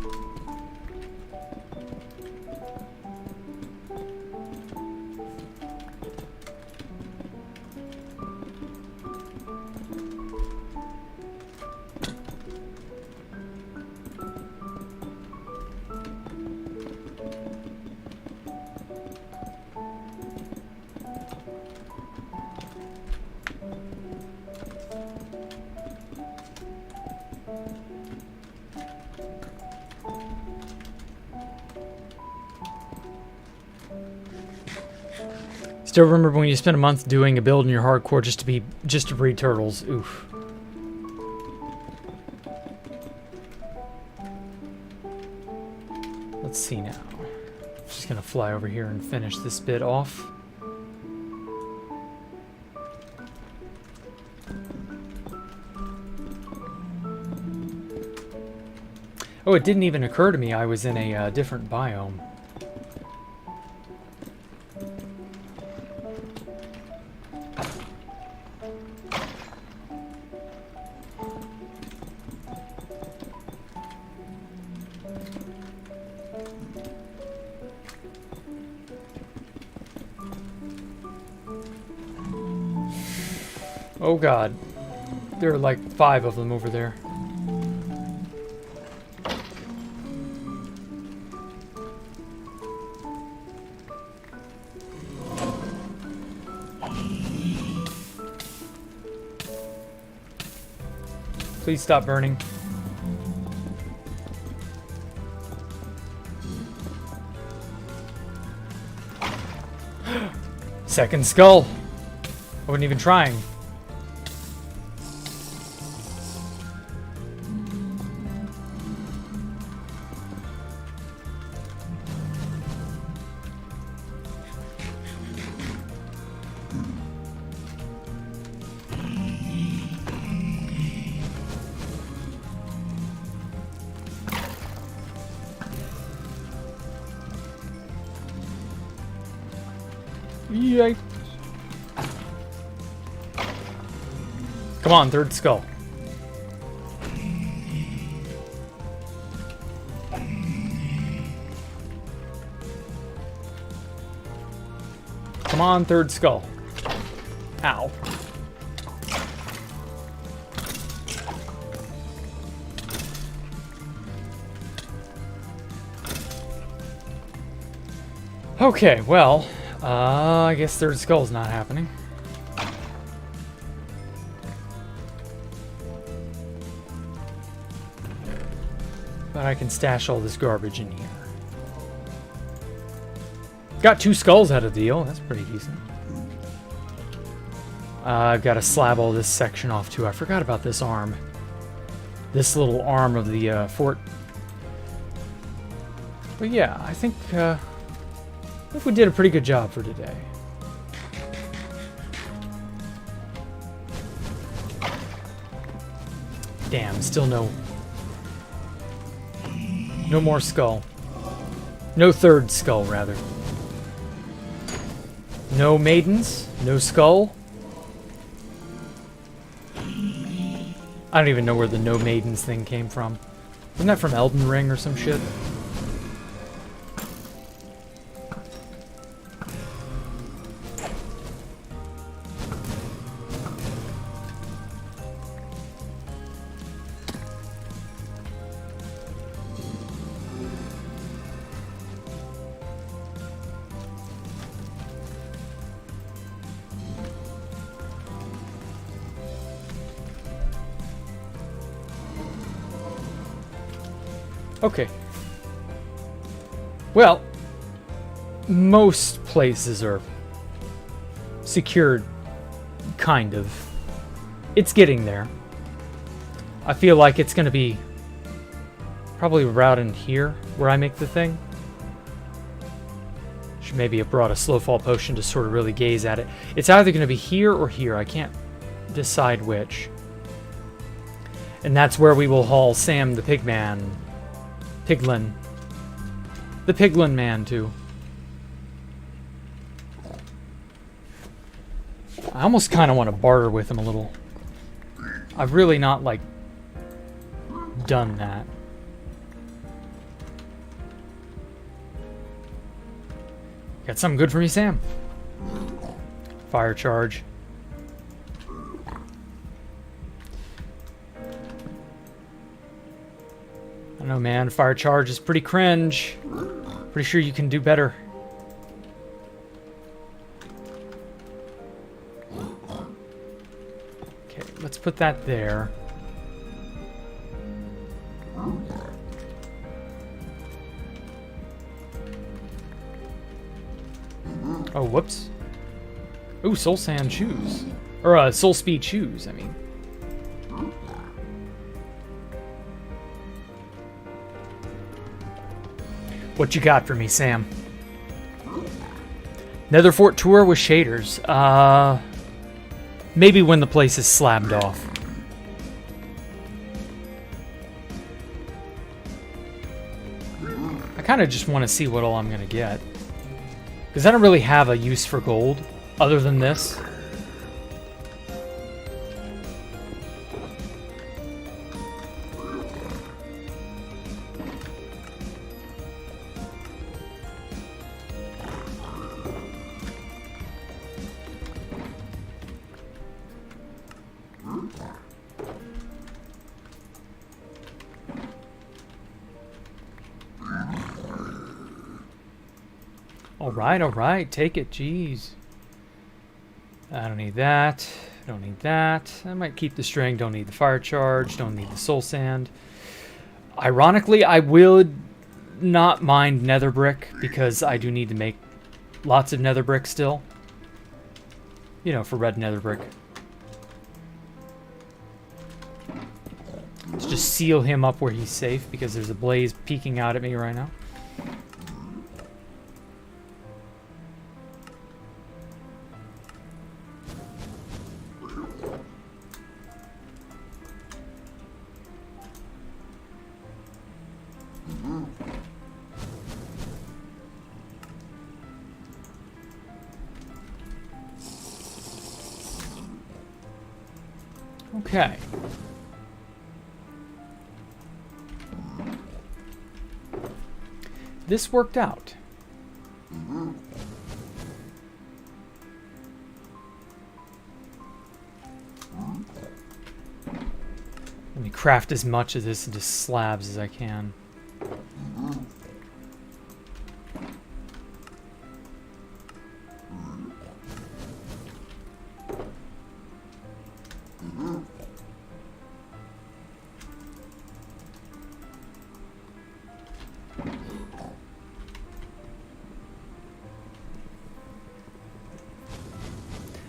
Still remember when you spent a month doing a build in your hardcore just to breed turtles. Oof. Let's see now. Just gonna fly over here and finish this bit off. Oh, it didn't even occur to me I was in a different biome. Oh god, there are like 5 of them over there. Please stop burning. Second skull. I wasn't even trying. Yikes. Come on, third skull. Come on, third skull. Ow. Okay, well, I guess third skull's not happening. But I can stash all this garbage in here. Got 2 skulls out of the deal. That's pretty decent. I've got to slab all this section off too. I forgot about this arm. This little arm of the fort. But yeah, I think we did a pretty good job for today. Damn, still no more skull. No third skull, rather. No maidens, no skull. I don't even know where the no maidens thing came from. Isn't that from Elden Ring or some shit? Okay. Well, most places are secured, kind of. It's getting there. I feel like it's going to be probably right in here where I make the thing. Should maybe have brought a slow fall potion to sort of really gaze at it. It's either going to be here or here. I can't decide which. And that's where we will haul Sam the Pigman. Piglin. The Piglin Man too. I almost kind of want to barter with him a little. I've really not, like, done that. Got something good for me, Sam? Fire charge. I don't know, man. Fire charge is pretty cringe. Pretty sure you can do better. Okay, let's put that there. Oh, whoops. Ooh, soul sand shoes. Or, soul speed shoes, I mean. What you got for me, Sam? Netherfort tour with shaders. Maybe when the place is slabbed off. I kind of just want to see what all I'm going to get. Because I don't really have a use for gold other than this. Alright, take it, jeez. I don't need that, don't need that. I might keep the string, don't need the fire charge, don't need the soul sand. Ironically, I would not mind nether brick, because I do need to make lots of nether brick still. You know, for red nether brick. Let's just seal him up where he's safe, because there's a blaze peeking out at me right now. Okay. This worked out. Let me craft as much of this into slabs as I can.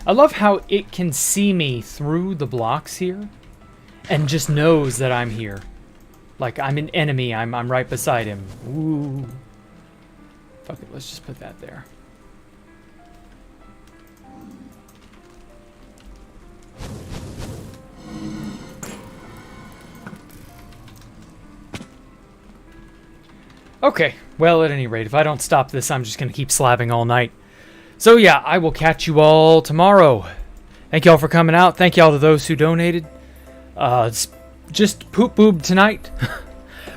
I love how it can see me through the blocks here and just knows that I'm here. Like I'm an enemy, I'm right beside him. Ooh. Fuck it, let's just put that there. Okay, well, at any rate, if I don't stop this, I'm just going to keep slabbing all night. So yeah, I will catch you all tomorrow. Thank y'all for coming out. Thank y'all to those who donated. It's just poop boob tonight.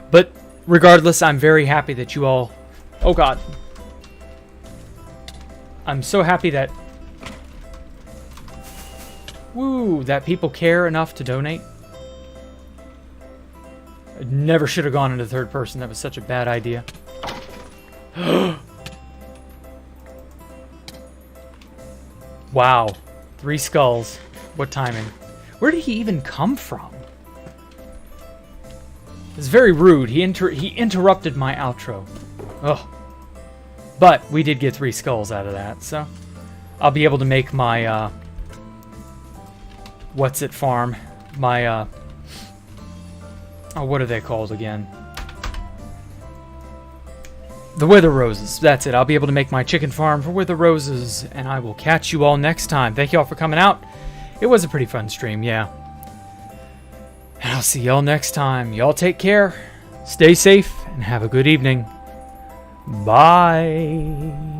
But regardless, I'm very happy that you all... Oh god. I'm so happy that... Woo, that people care enough to donate. I never should have gone into third person. That was such a bad idea. Wow. 3 skulls. What timing. Where did he even come from? It's very rude. He interrupted my outro. Ugh. But we did get 3 skulls out of that, so I'll be able to make my what's it farm. My, oh, what are they called again? The Wither Roses. That's it. I'll be able to make my chicken farm for Wither Roses, and I will catch you all next time. Thank you all for coming out. It was a pretty fun stream, yeah. And I'll see y'all next time. Y'all take care, stay safe, and have a good evening. Bye.